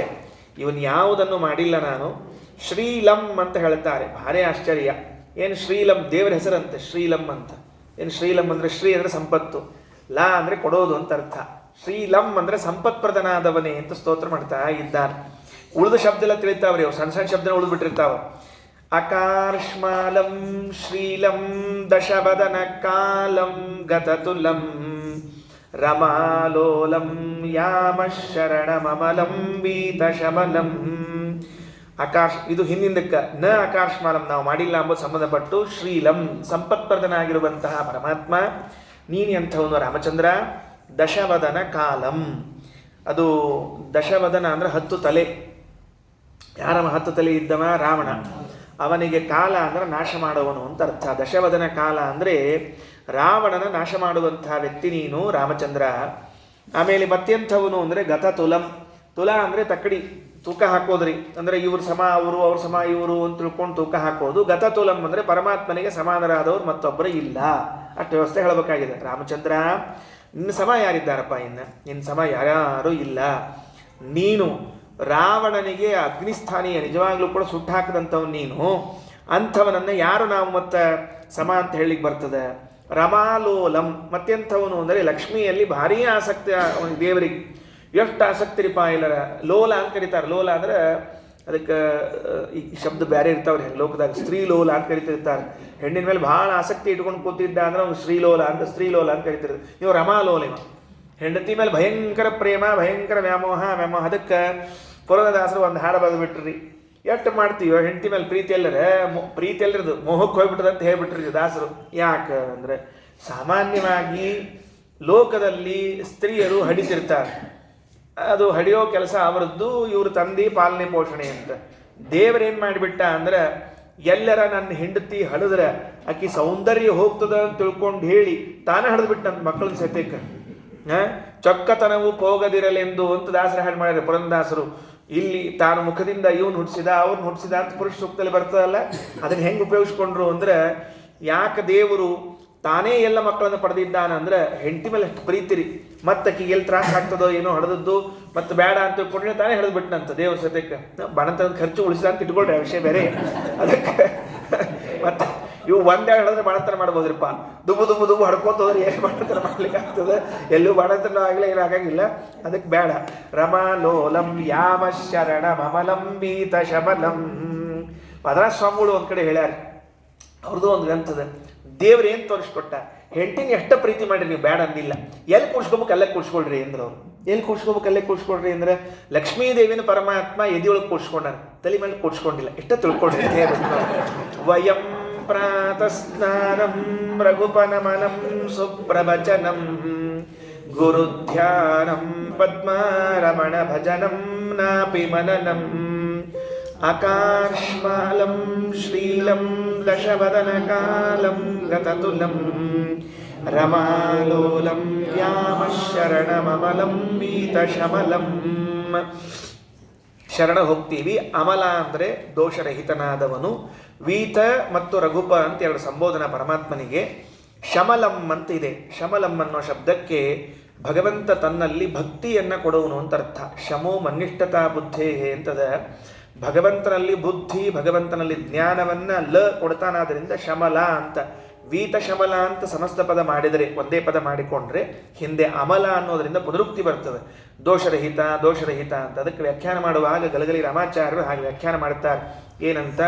ಇವನು ಯಾವುದನ್ನು ಮಾಡಿಲ್ಲ ನಾನು. ಶ್ರೀಲಂ ಅಂತ ಹೇಳ್ತಾರೆ, ಭಾರಿ ಆಶ್ಚರ್ಯ. ಏನು ಶ್ರೀಲಂ, ದೇವರ ಹೆಸರಂತೆ ಶ್ರೀಲಂ ಅಂತ. ಏನು ಶ್ರೀಲಂ ಅಂದರೆ, ಶ್ರೀ ಅಂದರೆ ಸಂಪತ್ತು, ಲಾ ಅಂದರೆ ಕೊಡೋದು ಅಂತ ಅರ್ಥ. ಶ್ರೀಲಂ ಅಂದರೆ ಸಂಪತ್ಪ್ರದನಾದವನೇ ಅಂತ ಸ್ತೋತ್ರ ಮಾಡ್ತಾ ಇದ್ದಾನೆ. ಉಳಿದ ಶಬ್ದ ಎಲ್ಲ ತಿಳಿತಾವ್ರಿ, ಅವು ಸಣ್ಣ ಸಣ್ಣ ಶಬ್ದನ ಉಳಿದು ಬಿಟ್ಟಿರ್ತಾವ. ಅಕಾರ್ಷ್ಮಾಲಂ ಶ್ರೀಲಂ ದಶವದನ ಕಾಲಂ ಗತತುಲಂ ರಮಾಲೋಲಂ ಯಾಮಶರಣಮಮಲಂ ವೀತಶಮಲಂ. ಇದು ಹಿಂದಿಂದಕ್ಕೆ ನ ಆಕಾಶಮಾಲಂ ನಾವು ಮಾಡಿಲ್ಲ ಎಂಬುದು ಸಂಬಂಧಪಟ್ಟು ಶ್ರೀಲಂ ಸಂಪತ್ಪ್ರದನಾಗಿರುವಂತಹ ಪರಮಾತ್ಮ ನೀನು ಎಂಥವನು ರಾಮಚಂದ್ರ. ದಶವದನ ಕಾಲಂ, ಅದು ದಶವದನ ಅಂದರೆ 10 ತಲೆ. ಯಾರ 10 ತಲೆ ಇದ್ದವ? ರಾವಣ. ಅವನಿಗೆ ಕಾಲ ಅಂದರೆ ನಾಶ ಮಾಡುವನು ಅಂತ ಅರ್ಥ. ದಶವದನ ಕಾಲ ಅಂದರೆ ರಾವಣನ ನಾಶ ಮಾಡುವಂತಹ ವ್ಯಕ್ತಿ ನೀನು ರಾಮಚಂದ್ರ. ಆಮೇಲೆ ಮತ್ತೆಂಥವನು ಅಂದರೆ ಗತ ತುಲಂ. ತುಲಾ ಅಂದರೆ ತಕ್ಕಡಿ, ತೂಕ ಹಾಕೋದ್ರಿ. ಅಂದರೆ ಇವ್ರು ಸಮ ಅವರು, ಅವ್ರ ಸಮ ಇವರು ಅಂತ ತಿಳ್ಕೊಂಡು ತೂಕ ಹಾಕೋದು. ಗತ ತುಲಂ ಅಂದರೆ ಪರಮಾತ್ಮನಿಗೆ ಸಮಾನರಾದವರು ಮತ್ತೊಬ್ಬರು ಇಲ್ಲ, ಅಷ್ಟು ವ್ಯವಸ್ಥೆ ಹೇಳಬೇಕಾಗಿದೆ. ರಾಮಚಂದ್ರ ನಿನ್ನ ಸಮ ಯಾರಿದ್ದಾರಪ್ಪ? ನಿನ್ನ ಸಮ ಯಾರ್ಯಾರೂ ಇಲ್ಲ. ನೀನು ರಾವಣನಿಗೆ ಅಗ್ನಿಸ್ಥಾನೀಯ, ನಿಜವಾಗ್ಲೂ ಕೂಡ ಸುಟ್ಟು ಹಾಕಿದಂಥವನು ನೀನು. ಅಂಥವನನ್ನು ಯಾರು ನಾವು ಮತ್ತೆ ಸಮ ಅಂತ ಹೇಳಿಕ್ಕೆ ಬರ್ತದೆ? ರಮಾಲೋಲಂ ಮತ್ತೆಂಥವನು ಅಂದರೆ ಲಕ್ಷ್ಮಿಯಲ್ಲಿ ಭಾರೀ ಆಸಕ್ತಿ ದೇವರಿಗೆ. ಎಷ್ಟು ಆಸಕ್ತಿ ರೀಪ ಇಲ್ಲರ. ಲೋಲ ಅಂತ ಕರೀತಾರೆ. ಲೋಲ ಅಂದ್ರೆ ಅದಕ್ಕೆ ಈ ಶಬ್ದ ಬೇರೆ ಇರ್ತಾವ್ರಿ ಲೋಕದಾಗ. ಸ್ತ್ರೀಲೋಲ ಅಂತ ಕರಿತಿರ್ತಾರೆ. ಹೆಣ್ಣಿನ ಮೇಲೆ ಭಾಳ ಆಸಕ್ತಿ ಇಟ್ಕೊಂಡು ಕೂತಿದ್ದ ಅಂದ್ರೆ ಅವ್ನು ಶ್ರೀಲೋಲ ಅಂತ, ಸ್ತ್ರೀಲೋಲ ಅಂತ ಕರಿತಿರ್ತಾರೆ. ನೀವು ರಮಾಲೋಲ. ಹೆಂಡತಿ ಮೇಲೆ ಭಯಂಕರ ಪ್ರೇಮ, ಭಯಂಕರ ವ್ಯಾಮೋಹ. ಅದಕ್ಕೆ ಪುರಂದರದಾಸರು ಒಂದು ಹಾಡು ಬರೆದು ಬಿಟ್ರಿ. ಎಷ್ಟು ಮಾಡ್ತೀವೋ ಹೆಂಡತಿ ಮೇಲೆ ಪ್ರೀತಿ ಎಲ್ಲರದು ಮೋಹಕ್ಕೆ ಹೋಗ್ಬಿಟ್ಟದ ಅಂತ ಹೇಳ್ಬಿಟ್ರಿ ದಾಸರು. ಯಾಕೆ ಅಂದರೆ ಸಾಮಾನ್ಯವಾಗಿ ಲೋಕದಲ್ಲಿ ಸ್ತ್ರೀಯರು ಹಡಿತಿರ್ತಾರೆ. ಅದು ಹಡಿಯೋ ಕೆಲಸ ಅವರದ್ದು, ಇವರು ತಂದೆ ಪಾಲನೆ ಪೋಷಣೆ ಅಂತ. ದೇವರೇನು ಮಾಡಿಬಿಟ್ಟ ಅಂದ್ರೆ ಎಲ್ಲರ ನನ್ನ ಹೆಂಡತಿ ಹಡಿದ್ರೆ ಆಕಿ ಸೌಂದರ್ಯ ಹೋಗ್ತದ ಅಂತ ತಿಳ್ಕೊಂಡು ಹೇಳಿ ತಾನೇ ಹಡಿದ್ಬಿಟ್ಟು ನನ್ನ ಮಕ್ಕಳನ್ನ ಸತ್ಯಕ್ಕೆ ಚೊಕ್ಕತನವು ಹೋಗದಿರಲೆಂದು ಅಂತ ದಾಸರ ಹಾಡು ಮಾಡಿದ್ರೆ ಪುರಂದರದಾಸರು. ಇಲ್ಲಿ ತಾನು ಮುಖದಿಂದ ಇವನು ಹುಟ್ಟಿಸಿದ ಅವ್ರನ್ನ ಹುಟ್ಟಿಸಿದ ಅಂತ ಪುರುಷ ಸೂಕ್ತದಲ್ಲಿ ಬರ್ತದಲ್ಲ, ಅದನ್ನು ಹೆಂಗೆ ಉಪಯೋಗಿಸ್ಕೊಂಡ್ರು ಅಂದ್ರೆ ಯಾಕೆ ದೇವರು ತಾನೇ ಎಲ್ಲ ಮಕ್ಕಳನ್ನು ಪಡೆದಿದ್ದಾನ ಅಂದ್ರೆ ಹೆಂಡತಿ ಮೇಲೆ ಅಷ್ಟು ಪ್ರೀತಿರಿ. ಮತ್ತೆ ಆಕಿಗೆ ಎಲ್ಲಿ ತ್ರಾಸ ಆಗ್ತದೋ ಏನೋ ಹಡದದ್ದು ಮತ್ತೆ ಬೇಡ ಅಂತ ತಿಳ್ಕೊಂಡ್ರೆ ತಾನೇ ಹಿಡಿದ್ಬಿಟ್ನಂತ ದೇವ್ರ ಸತ್ಯಕ್ಕೆ. ಬಣತನ ಖರ್ಚು ಉಳಿಸಿದ ಅಂತ ಇಟ್ಕೊಳ್ರಿ, ಆ ವಿಷಯ ಬೇರೆ. ಅದಕ್ಕೆ ಮತ್ತೆ ಇವು ಒಂದೆರಡು ಹೇಳಿದ್ರೆ ಬಾಣತನ ಮಾಡ್ಬೋದ್ರಿಪ್ಪ. ದುಬ್ಬು ಹಡ್ಕೋತ ಹೋದ್ರೆ ಏನು ಬಾಣತನ ಮಾಡ್ಲಿಕ್ಕೆ ಆಗ್ತದೆ? ಎಲ್ಲೂ ಬಾಣತನ ಆಗಲಿ ಏನಾಗಂಗಿಲ್ಲ. ಅದಕ್ಕೆ ಬೇಡ. ರಮಾಲೋಲಂ ಯಾಮ ಶರಣ ಮಮಲಂಬೀತ ಶಬಲಂ. ಮದ್ರಾಸ್ ಸ್ವಾಮಿಗಳು ಒಂದು ಕಡೆ ಹೇಳ್ಯಾರ, ಅವ್ರದ್ದು ಒಂದು ಗ್ರಂಥದ. ದೇವ್ರು ಏನು ತೋರಿಸ್ಕೊಟ್ಟ? ಹೆಂಡತಿನ ಎಷ್ಟು ಪ್ರೀತಿ ಮಾಡಿರಿ ನೀವು, ಬೇಡ ಅಂದಿಲ್ಲ. ಎಲ್ಲಿ ಕೂಡ್ಸ್ಕೋಬೇಕು ಅಲ್ಲೇ ಕೂಡ್ಸ್ಕೊಳ್ರಿ ಅಂದ್ರೆ ಅವ್ರು. ಎಲ್ಲಿ ಕೂಡ್ಸ್ಕೋಬೇಕು ಅಲ್ಲೇ ಕೂಡ್ಸ್ಕೊಳ್ರಿ ಅಂದ್ರೆ ಲಕ್ಷ್ಮೀ ದೇವಿನ ಪರಮಾತ್ಮ ಎದಿಯೊಳಗೆ ಕೂಡ್ಸ್ಕೊಂಡಾರ, ತಲೆ ಮೇಲೆ ಕೂಡ್ಸ್ಕೊಂಡಿಲ್ಲ. ಎಷ್ಟ ತಿಳ್ಕೊಳ್ರಿ. ವಯಂ ಪ್ರಾತಸ್ನಾನಂ ರಘುಪನಮನಂ ಸುಪ್ರವಚನಂ ಗುರುಧ್ಯಾನಂ ಪದ್ಮಾರಮಣ ಭಜನಂ ನಾಪಿ ಮನನಂ ಆಕಾಶ್ಮಾಲಂ ಶ್ರೀಲಂ ದಶವದನಕಾಲಂ ಗತತುಲಂ ರಮಾಲೋಲಂ ವ್ಯಾಮಶರಣಮಲಂ ವೀತಶಮಲಂ. ಶರಣ ಹೋಗ್ತೀವಿ. ಅಮಲ ಅಂದರೆ ದೋಷರಹಿತನಾದವನು. ವೀತ ಮತ್ತು ರಘುಪ ಅಂತ 2 ಸಂಬೋಧನಾ ಪರಮಾತ್ಮನಿಗೆ. ಶಮಲಂ ಅಂತ ಇದೆ. ಶಮಲಂ ಅನ್ನೋ ಶಬ್ದಕ್ಕೆ ಭಗವಂತ ತನ್ನಲ್ಲಿ ಭಕ್ತಿಯನ್ನು ಕೊಡುವನು ಅಂತ ಅರ್ಥ. ಶಮೋ ಮನ್ನಿಷ್ಠತಾ ಬುದ್ಧೇ ಅಂತದ. ಭಗವಂತನಲ್ಲಿ ಬುದ್ಧಿ, ಭಗವಂತನಲ್ಲಿ ಜ್ಞಾನವನ್ನು ಕೊಡ್ತಾನಾದ್ರಿಂದ ಶಮಲ ಅಂತ. ವೀತ ಶಮಲ ಅಂತ ಸಮಸ್ತ ಪದ ಮಾಡಿದರೆ, ಒಂದೇ ಪದ ಮಾಡಿಕೊಂಡ್ರೆ ಹಿಂದೆ ಅಮಲ ಅನ್ನೋದರಿಂದ ಪುನರುಕ್ತಿ ಬರ್ತದೆ. ದೋಷರಹಿತ ದೋಷರಹಿತ ಅಂತ. ಅದಕ್ಕೆ ವ್ಯಾಖ್ಯಾನ ಮಾಡುವಾಗ ಗಲಗಲಿ ರಾಮಾಚಾರ್ಯರು ಹಾಗೆ ವ್ಯಾಖ್ಯಾನ ಮಾಡ್ತಾರೆ. ಏನಂತ?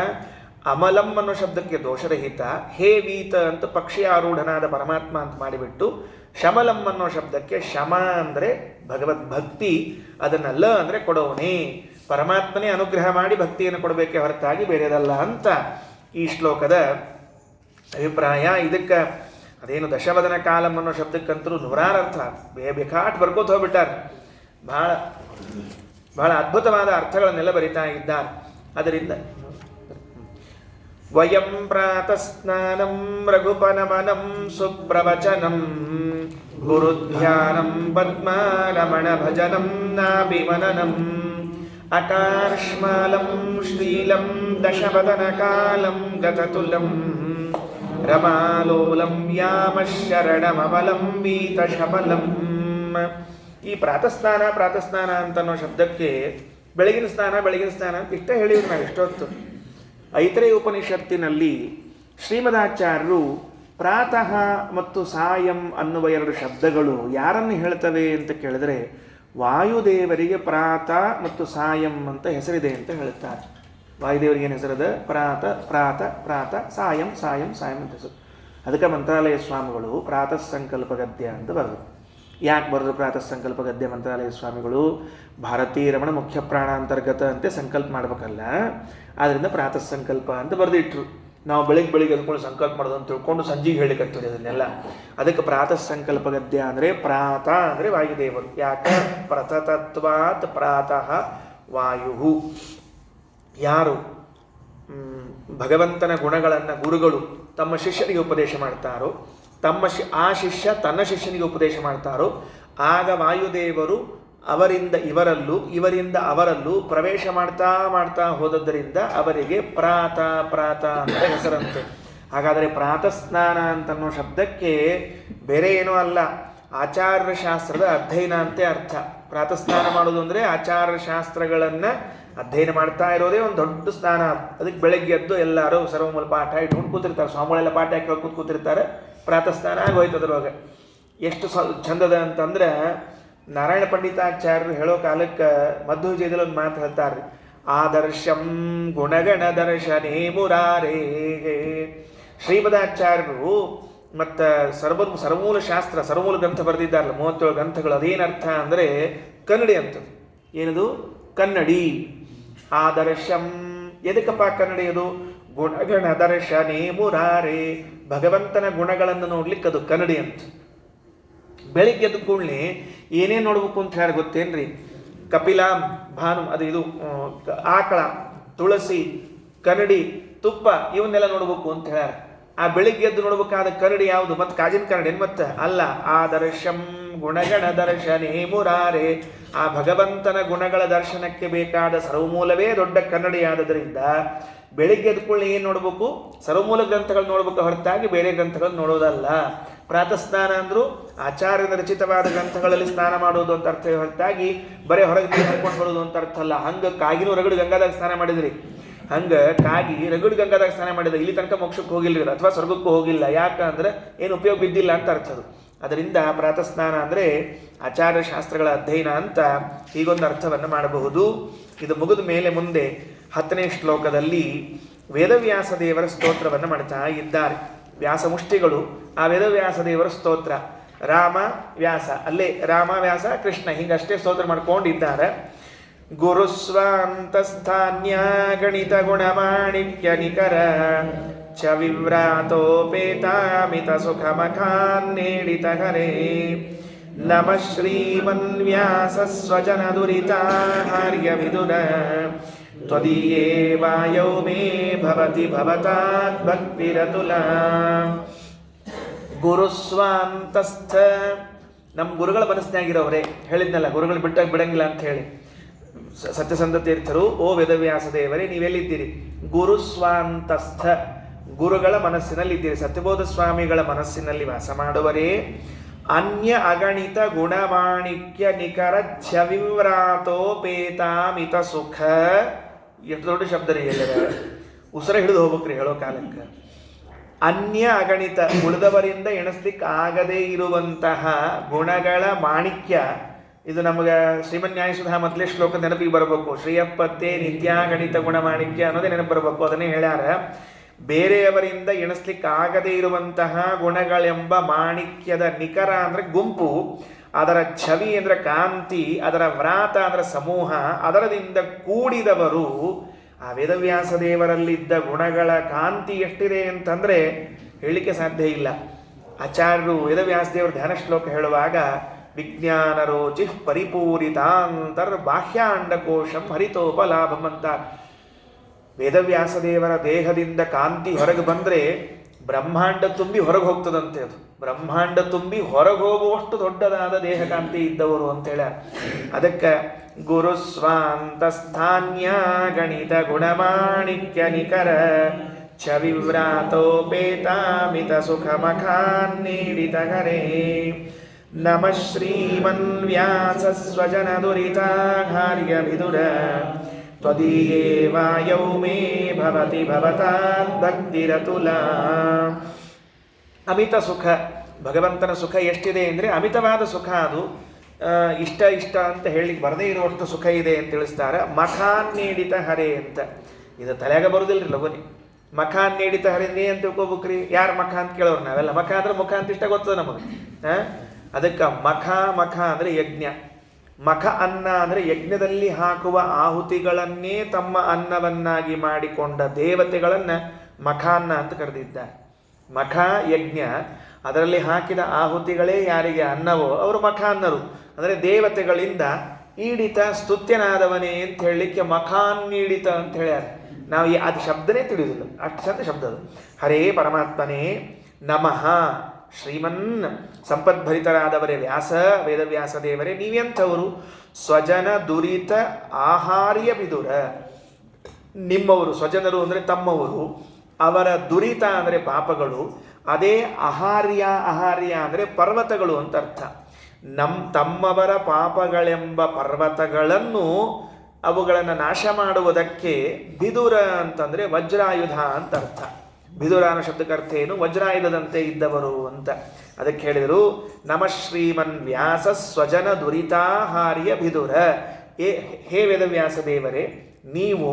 ಅಮಲಂ ಅನ್ನೋ ಶಬ್ದಕ್ಕೆ ದೋಷರಹಿತ, ಹೇ ವೀತ ಅಂತ ಪಕ್ಷಿ ಆರೂಢನಾದ ಪರಮಾತ್ಮ ಅಂತ ಮಾಡಿಬಿಟ್ಟು, ಶಮಲಂ ಅನ್ನೋ ಶಬ್ದಕ್ಕೆ ಶಮ ಅಂದರೆ ಭಗವದ್ಭಕ್ತಿ, ಅದನ್ನೆಲ್ಲ ಅಂದರೆ ಕೊಡೋನೇ. ಪರಮಾತ್ಮನೇ ಅನುಗ್ರಹ ಮಾಡಿ ಭಕ್ತಿಯನ್ನು ಕೊಡಬೇಕೆ ಹೊರತಾಗಿ ಬೇರೆದಲ್ಲ ಅಂತ ಈ ಶ್ಲೋಕದ ಅಭಿಪ್ರಾಯ. ಇದಕ್ಕೆ ಅದೇನು ದಶವದನ ಕಾಲಂ ಅನ್ನೋ ಶಬ್ದಕ್ಕಂತರೂ 100 ಅರ್ಥ ಬೇಕಾಟ್ ಬರ್ಕೋತ ಹೋಗ್ಬಿಟ್ಟಾರೆ. ಬಹಳ ಅದ್ಭುತವಾದ ಅರ್ಥಗಳನ್ನೆಲ್ಲ ಬರಿತಾ ಇದ್ದಾರೆ. ಅದರಿಂದ ವಯಂ ಪ್ರಾತಸ್ನಾನಂ ರಘುಪನಮನಂ ಸುಪ್ರವಚನಂ ಗುರುಧ್ಯಾನಂ ಪದ್ಮಾರಮಣ ಭಜನಂ ನಾಭಿಮನನಂ ಅಕಾರ್ಷ್ಮಾಲಂ ಶ್ರೀಲಂ ದಶವದನಕಾಲಂ ಗತತುಲಂ ರಮಾಲೋಲಂ ಯಾಮಶರಣಮಲಂ ವೀತಶಮಲಂ. ಈ ಪ್ರಾತಸ್ನಾನ ಅಂತನ್ನೋ ಶಬ್ದಕ್ಕೆ ಬೆಳಗಿನ ಸ್ನಾನ ಅಂತ ಇಷ್ಟ ಹೇಳಿದ್ರು ನಾವು ಎಷ್ಟೊತ್ತು. ಐತರೇಯ ಉಪನಿಷತ್ತಿನಲ್ಲಿ ಶ್ರೀಮದಾಚಾರ್ಯರು ಪ್ರಾತಃ ಮತ್ತು ಸಾಯಂ ಅನ್ನುವ 2 ಶಬ್ದಗಳು ಯಾರನ್ನು ಹೇಳ್ತವೆ ಅಂತ ಕೇಳಿದ್ರೆ ವಾಯುದೇವರಿಗೆ ಪ್ರಾತ ಮತ್ತು ಸಾಯಂ ಅಂತ ಹೆಸರಿದೆ ಅಂತ ಹೇಳ್ತಾರೆ. ವಾಯುದೇವರಿಗೆ ಏನು ಹೆಸರದ? ಪ್ರಾತ ಸಾಯಂ ಅಂತ ಹೆಸರು. ಅದಕ್ಕೆ ಮಂತ್ರಾಲಯ ಸ್ವಾಮಿಗಳು ಪ್ರಾತಃ ಸಂಕಲ್ಪ ಗದ್ಯ ಅಂತ ಬರೆದರು. ಯಾಕೆ ಬರೆದು ಪ್ರಾತಃ ಸಂಕಲ್ಪ ಗದ್ಯ ಮಂತ್ರಾಲಯ ಸ್ವಾಮಿಗಳು? ಭಾರತೀ ರಮಣ ಮುಖ್ಯ ಪ್ರಾಣಾಂತರ್ಗತ ಅಂತೆ ಸಂಕಲ್ಪ ಮಾಡ್ಬೇಕಲ್ಲ, ಆದ್ದರಿಂದ ಪ್ರಾತಃ ಸಂಕಲ್ಪ ಅಂತ ಬರೆದಿಟ್ರು. ನಾವು ಬೆಳಿಗ್ಗೆ ಅದಕ್ಕೊಂಡು ಸಂಕಲ್ಪ ಮಾಡೋದು ಅಂತ ತಿಳ್ಕೊಂಡು ಸಂಜೆಗೆ ಹೇಳಿಕತ್ತೀವಿ ಅದನ್ನೆಲ್ಲ. ಅದಕ್ಕೆ ಪ್ರಾತಃ ಸಂಕಲ್ಪ ಗದ್ಯ ಅಂದರೆ ಪ್ರಾತ ಅಂದರೆ ವಾಯುದೇವರು. ಯಾಕೆ? ಪ್ರತತತ್ವಾತ್ ಪ್ರಾತಃ ವಾಯು. ಯಾರು ಭಗವಂತನ ಗುಣಗಳನ್ನು ಗುರುಗಳು ತಮ್ಮ ಶಿಷ್ಯನಿಗೆ ಉಪದೇಶ ಮಾಡ್ತಾರೋ, ಆ ಶಿಷ್ಯ ತನ್ನ ಶಿಷ್ಯನಿಗೆ ಉಪದೇಶ ಮಾಡ್ತಾರೋ, ಆಗ ವಾಯುದೇವರು ಅವರಿಂದ ಇವರಲ್ಲೂ ಇವರಿಂದ ಅವರಲ್ಲೂ ಪ್ರವೇಶ ಮಾಡ್ತಾ ಹೋದದ್ದರಿಂದ ಅವರಿಗೆ ಪ್ರಾತ ಅಂತ ಹೆಸರಂತೆ. ಹಾಗಾದರೆ ಪ್ರಾತಃ ಸ್ನಾನ ಅಂತನ್ನೋ ಶಬ್ದಕ್ಕೆ ಬೇರೆ ಏನೂ ಅಲ್ಲ, ಆಚಾರ್ಯ ಶಾಸ್ತ್ರದ ಅಧ್ಯಯನ ಅಂತೆ ಅರ್ಥ. ಪ್ರಾತಃ ಸ್ನಾನ ಮಾಡೋದು ಅಂದರೆ ಆಚಾರ್ಯ ಶಾಸ್ತ್ರಗಳನ್ನು ಅಧ್ಯಯನ ಮಾಡ್ತಾ ಇರೋದೇ ಒಂದು ದೊಡ್ಡ ಸ್ನಾನ. ಅದಕ್ಕೆ ಬೆಳಗ್ಗೆ ಎದ್ದು ಎಲ್ಲರೂ ಸರ್ವಮೂಲ ಪಾಠ ಇಟ್ಕೊಂಡು ಕೂತಿರ್ತಾರೆ. ಸ್ವಾಮಿಗಳೆಲ್ಲ ಪಾಠ ಹಾಕಿ ಕೂತಿರ್ತಾರೆ. ಪ್ರಾತಃ ಸ್ನಾನ ಆಗೋಯ್ತು ಅದ್ರೊಳಗೆ. ಎಷ್ಟು ಚಂದದ ಅಂತಂದ್ರೆ ನಾರಾಯಣ ಪಂಡಿತಾಚಾರ್ಯರು ಹೇಳೋ ಕಾಲಕ್ಕೆ ಮಧ್ವವಿಜಯದಲ್ಲಿ ಒಂದು ಮಾತು ಹೇಳ್ತಾರೆ, ಆದರ್ಶಂ ಗುಣಗಣ ದರ್ಶನೇ ಮುರಾರೇ. ಶ್ರೀಮದಾಚಾರ್ಯರು ಮತ್ತು ಸರ್ವಮೂಲ ಶಾಸ್ತ್ರ ಸರ್ವಮೂಲ ಗ್ರಂಥ ಬರೆದಿದ್ದಾರಲ್ಲ, 37 ಗ್ರಂಥಗಳು. ಅದೇನರ್ಥ ಅಂದರೆ ಕನ್ನಡಿ ಅಂತ. ಏನದು? ಕನ್ನಡಿ. ಆದರ್ಶಂ ಎದಕ್ಕಪ್ಪ ಕನ್ನಡಿ? ಅದು ಗುಣಗಣ ದರ್ಶನೇ ಮುರಾರೇ, ಭಗವಂತನ ಗುಣಗಳನ್ನು ನೋಡ್ಲಿಕ್ಕೆ ಅದು ಕನ್ನಡಿ ಅಂತ. ಬೆಳಿಗ್ಗೆ ಎದ್ದ ಕೂಡಲೇ ಏನೇನು ನೋಡ್ಬೇಕು ಅಂತ ಹೇಳಿ ಗೊತ್ತೇನ್ರಿ? ಕಪಿಲ, ಭಾನು, ಅದು ಇದು ಆಕಳ, ತುಳಸಿ, ಕನ್ನಡಿ, ತುಪ್ಪ ಇವನ್ನೆಲ್ಲ ನೋಡ್ಬೇಕು ಅಂತ ಹೇಳ್ಯಾರ. ಆ ಬೆಳಿಗ್ಗೆ ಎದ್ದು ನೋಡ್ಬೇಕಾದ ಕನ್ನಡಿ ಯಾವುದು? ಮತ್ತು ಕಾಜಿನ ಕನ್ನಡಿ ಮತ್ತೆ ಅಲ್ಲ. ಆದರ್ಶಂ ಗುಣಗಣ ದರ್ಶನೇ ಮುರಾರೇ, ಆ ಭಗವಂತನ ಗುಣಗಳ ದರ್ಶನಕ್ಕೆ ಬೇಕಾದ ಸರ್ವಮೂಲವೇ ದೊಡ್ಡ ಕನ್ನಡಿಯಾದದರಿಂದ ಬೆಳಿಗ್ಗೆ ಎದ್ಕೊಳ್ಳಿ ಏನು ನೋಡ್ಬೇಕು? ಸರ್ವಮೂಲ ಗ್ರಂಥಗಳು ನೋಡ್ಬೇಕು, ಹೊರತಾಗಿ ಬೇರೆ ಗ್ರಂಥಗಳು ನೋಡೋದಲ್ಲ. ಪ್ರಾತಃ ಸ್ನಾನ ಅಂದರೂ ಆಚಾರ್ಯನ ರಚಿತವಾದ ಗ್ರಂಥಗಳಲ್ಲಿ ಸ್ನಾನ ಮಾಡೋದು ಅಂತ ಅರ್ಥ, ಹೊರತಾಗಿ ಬರೀ ಹೊರಗೆ ನೀರು ಹಾಕೊಂಡು ಬರೋದು ಅಂತ ಅರ್ಥ ಅಲ್ಲ. ಹಂಗೆ ಕಾಗಿನೂ ರಗಡು ಗಂಗಾದಾಗ ಸ್ನಾನ ಮಾಡಿದ್ರಿ, ಹಂಗೆ ಕಾಗಿ ರಗಡು ಗಂಗಾದಾಗ ಸ್ನಾನ ಮಾಡಿದ್ರೆ ಇಲ್ಲಿ ತನಕ ಮೋಕ್ಷಕ್ಕೆ ಹೋಗಿಲ್ಲ ಅಥವಾ ಸ್ವರ್ಗಕ್ಕೂ ಹೋಗಿಲ್ಲ. ಯಾಕಂದ್ರೆ ಏನು ಉಪಯೋಗ ಬಿದ್ದಿಲ್ಲ ಅಂತ ಅರ್ಥ ಅದು. ಅದರಿಂದ ಪ್ರಾತಃ ಸ್ನಾನ ಅಂದರೆ ಆಚಾರ್ಯ ಶಾಸ್ತ್ರಗಳ ಅಧ್ಯಯನ ಅಂತ ಹೀಗೊಂದು ಅರ್ಥವನ್ನು ಮಾಡಬಹುದು. ಇದು ಮುಗಿದ ಮೇಲೆ ಮುಂದೆ 10ನೇ ಶ್ಲೋಕದಲ್ಲಿ ವೇದವ್ಯಾಸ ದೇವರ ಸ್ತೋತ್ರವನ್ನು ಮಾಡ್ತಾ ಇದ್ದಾರೆ. ವ್ಯಾಸಮುಷ್ಟಿಗಳು ಆ ವೇದವ್ಯಾಸ ದೇವರ ಸ್ತೋತ್ರ. ರಾಮ ವ್ಯಾಸ, ಅಲ್ಲೇ ರಾಮ ವ್ಯಾಸ ಕೃಷ್ಣ ಹಿಂಗಷ್ಟೇ ಸ್ತೋತ್ರ ಮಾಡ್ಕೊಂಡಿದ್ದಾರೆ. ಗುರುಸ್ವಾಂತಸ್ಥಾನ್ಯ ಗಣಿತ ಗುಣಮಾಣಿಕ್ಯ ನಿಕರ ಚ ವಿವ್ರಾತೋಪೇತಾಮಿತ ಸುಖಮಖಾನ್ನೇಡಿತ ಹರೇ ನಮಃ ಶ್ರೀಮನ್ವ್ಯಾಸ ಸ್ವಜನ ದುರಿತಾಹಾರ್ಯ ವಿದುರ ತ್ವದೀಯೇ ವಾಯೌ ಮೇ ಭವತಿ ಭವತಾತ್ ಭಕ್ತಿರತುಲಾ. ಗುರುಸ್ವಾಂತಸ್ಥ, ನಮ್ಮ ಗುರುಗಳ ಮನಸ್ಸಿನಾಗಿರೋವ್ರೆ. ಹೇಳಿದ್ನಲ್ಲ ಗುರುಗಳು ಬಿಡಂಗಿಲ್ಲ ಅಂತ ಹೇಳಿ. ಸತ್ಯಸಂಧ ತೀರ್ಥರು, ಓ ವೇದವ್ಯಾಸ ದೇವರೇ ನೀವೆಲ್ಲಿದ್ದೀರಿ? ಗುರುಸ್ವಾಂತಸ್ಥ, ಗುರುಗಳ ಮನಸ್ಸಿನಲ್ಲಿದ್ದೀರಿ, ಸತ್ಯಬೋಧ ಸ್ವಾಮಿಗಳ ಮನಸ್ಸಿನಲ್ಲಿ ವಾಸ ಮಾಡುವರೇ. ಅನ್ಯ ಅಗಣಿತ ಗುಣಮಾಣಿಕ್ಯ ನಿಖರ ಛವಿವ್ರಾತೋಪೇತಾಮಿತ ಸುಖ. ಎಷ್ಟು ದೊಡ್ಡ ಶಬ್ದ ರೀ, ಎಲ್ಲರ ಉಸಿರ ಹಿಡಿದು ಹೋಗ್ಬೇಕ್ರಿ ಹೇಳೋ ಕಾಲಕ್ಕೆ. ಅನ್ಯ ಅಗಣಿತ, ಉಳಿದವರಿಂದ ಎಣಿಸ್ಲಿಕ್ಕೆ ಆಗದೇ ಇರುವಂತಹ ಗುಣಗಳ ಮಾಣಿಕ್ಯ. ಇದು ನಮಗೆ ಶ್ರೀಮನ್ಯಾಯಸುಧಾ ಮೊದಲೇ ಶ್ಲೋಕ ನೆನಪಿಗೆ ಬರಬೇಕು. ಶ್ರೀಯಪ್ಪತ್ತೆ ನಿತ್ಯಾಗಣಿತ ಗುಣಮಾಣಿಕ್ಯ ಅನ್ನೋದೇ ನೆನಪು ಬರಬೇಕು. ಅದನ್ನೇ ಹೇಳ್ಯಾರ. ಬೇರೆಯವರಿಂದ ಎಣಿಸ್ಲಿಕ್ಕೆ ಆಗದೇ ಇರುವಂತಹ ಗುಣಗಳೆಂಬ ಮಾಣಿಕ್ಯದ ನಿಖರ ಅಂದರೆ ಗುಂಪು, ಅದರ ಛವಿ ಅಂದರೆ ಕಾಂತಿ, ಅದರ ವ್ರಾತ ಅಂದರೆ ಸಮೂಹ, ಅದರದಿಂದ ಕೂಡಿದವರು. ಆ ವೇದವ್ಯಾಸ ದೇವರಲ್ಲಿದ್ದ ಗುಣಗಳ ಕಾಂತಿ ಎಷ್ಟಿದೆ ಅಂತಂದರೆ ಹೇಳಲಿಕ್ಕೆ ಸಾಧ್ಯ ಇಲ್ಲ. ಆಚಾರ್ಯರು ವೇದವ್ಯಾಸ ದೇವರ ಧ್ಯಾನ ಶ್ಲೋಕ ಹೇಳುವಾಗ ವಿಜ್ಞಾನ ರೋಚಿ ಪರಿಪೂರಿತಾಂತರ್ ಬಾಹ್ಯಾಂಡಕೋಶಂ ಹರಿತೋಪಲಾಭಂ ಅಂತ. ವೇದವ್ಯಾಸ ದೇವರ ದೇಹದಿಂದ ಕಾಂತಿ ಹೊರಗೆ ಬಂದರೆ ಬ್ರಹ್ಮಾಂಡ ತುಂಬಿ ಹೊರಗೆ ಹೋಗ್ತದಂತೆ. ಅದು ಬ್ರಹ್ಮಾಂಡ ತುಂಬಿ ಹೊರಗೆ ಹೋಗುವಷ್ಟು ದೊಡ್ಡದಾದ ದೇಹ ಕಾಂತಿ ಇದ್ದವರು ಅಂತೇಳ. ಅದಕ್ಕೆ ಗುರುಸ್ವಾಂತಸ್ಥಾನ್ಯ ಗಣಿತ ಗುಣಮಾಣಿಕ್ಯ ನಿಖರ ಛವಿವ್ರಾತೋಪೇತಾಮಿತ ಸುಖಮಖಾನ್ನೇಡಿತ ಹರೇ ನಮಃ ಶ್ರೀಮನ್ವ್ಯಾಸ ಸ್ವಜನ ದುರಿತಾಹಾರ್ಯ ವಿದುರ ತ್ವದೀಯೇ ವಾಯೌ ಮೇ ಭವತಿ ಭವತಾತ್ ಭಕ್ತಿರತುಲಾ. ಅಮಿತ ಸುಖ, ಭಗವಂತನ ಸುಖ ಎಷ್ಟಿದೆ ಅಂದರೆ ಅಮಿತವಾದ ಸುಖ. ಅದು ಇಷ್ಟ ಅಂತ ಹೇಳಿಕ್ಕೆ ಬರದೇ ಇರುವಷ್ಟು ಸುಖ ಇದೆ ಅಂತ ತಿಳಿಸ್ತಾರೆ. ಮಖಾನ್ನೇಡಿತ ಹರೆ ಅಂತ. ಇದು ತಲೆಯಾಗ ಬರೋದಿಲ್ಲ ರೀ ಲಘುನಿ. ಮಖಾನ್ನೇಡಿತ ಹರೆ ನೀ ಅಂತ ತಿಳ್ಕೊಬೇಕ್ರಿ. ಯಾರು ಮಖ ಅಂತ ಕೇಳೋರು ನಾವೆಲ್ಲ. ಮಖ ಅಂದ್ರೆ ಮುಖ ಅಂತ ಇಷ್ಟ ಗೊತ್ತದ ನಮಗೆ. ಅದಕ್ಕೆ ಮಖ ಮಖ ಅಂದರೆ ಯಜ್ಞ, ಮಖ ಅನ್ನ ಅಂದರೆ ಯಜ್ಞದಲ್ಲಿ ಹಾಕುವ ಆಹುತಿಗಳನ್ನೇ ತಮ್ಮ ಅನ್ನವನ್ನಾಗಿ ಮಾಡಿಕೊಂಡ ದೇವತೆಗಳನ್ನು ಮಖಾನ್ನ ಅಂತ ಕರೆದಿದ್ದಾರೆ. ಮಖ ಯಜ್ಞ, ಅದರಲ್ಲಿ ಹಾಕಿದ ಆಹುತಿಗಳೇ ಯಾರಿಗೆ ಅನ್ನವೋ ಅವರು ಮಖಾನ್ನರು. ಅಂದರೆ ದೇವತೆಗಳಿಂದ ಈಡಿತ ಸ್ತುತ್ಯನಾದವನೇ ಅಂತ ಹೇಳಲಿಕ್ಕೆ ಮಖಾನ್ನೀಡಿತ ಅಂತ ಹೇಳ್ಯಾರ. ನಾವು ಅದು ಶಬ್ದನೇ ತಿಳಿಯೋದಿಲ್ಲ, ಅಷ್ಟು ಚಂದ ಶಬ್ದ ಅದು. ಹರೇ ಪರಮಾತ್ಮನೇ ನಮಃ. ಶ್ರೀಮನ್ ಸಂಪದ್ಭರಿತರಾದವರೇ ವ್ಯಾಸ, ವೇದವ್ಯಾಸ ದೇವರೇ ನೀವೆಂಥವರು? ಸ್ವಜನ ದುರಿತ ಆಹಾರ್ಯ ವಿದುರ. ನಿಮ್ಮವರು, ಸ್ವಜನರು ಅಂದರೆ ತಮ್ಮವರು, ಅವರ ದುರಿತ ಅಂದರೆ ಪಾಪಗಳು, ಅದೇ ಆಹಾರ್ಯ ಆಹಾರ್ಯ ಅಂದರೆ ಪರ್ವತಗಳು ಅಂತ ಅರ್ಥ. ತಮ್ಮವರ ಪಾಪಗಳೆಂಬ ಪರ್ವತಗಳನ್ನು ಅವುಗಳನ್ನು ನಾಶ ಮಾಡುವುದಕ್ಕೆ ಬಿದುರ ಅಂತಂದರೆ ವಜ್ರಾಯುಧ ಅಂತ ಅರ್ಥ. ಬಿದುರ ಅನ್ನೋ ಶಬ್ದಕ್ಕೆ ಅರ್ಥ ಏನು? ವಜ್ರಾಯುಧದಂತೆ ಇದ್ದವರು ಅಂತ. ಅದಕ್ಕೆ ಹೇಳಿದರು ನಮಃ ಶ್ರೀಮನ್ ವ್ಯಾಸ ಸ್ವಜನ ದುರಿತಾಹಾರ್ಯ ಬಿದುರ. ಹೇ ವೇದವ್ಯಾಸ ದೇವರೇ, ನೀವು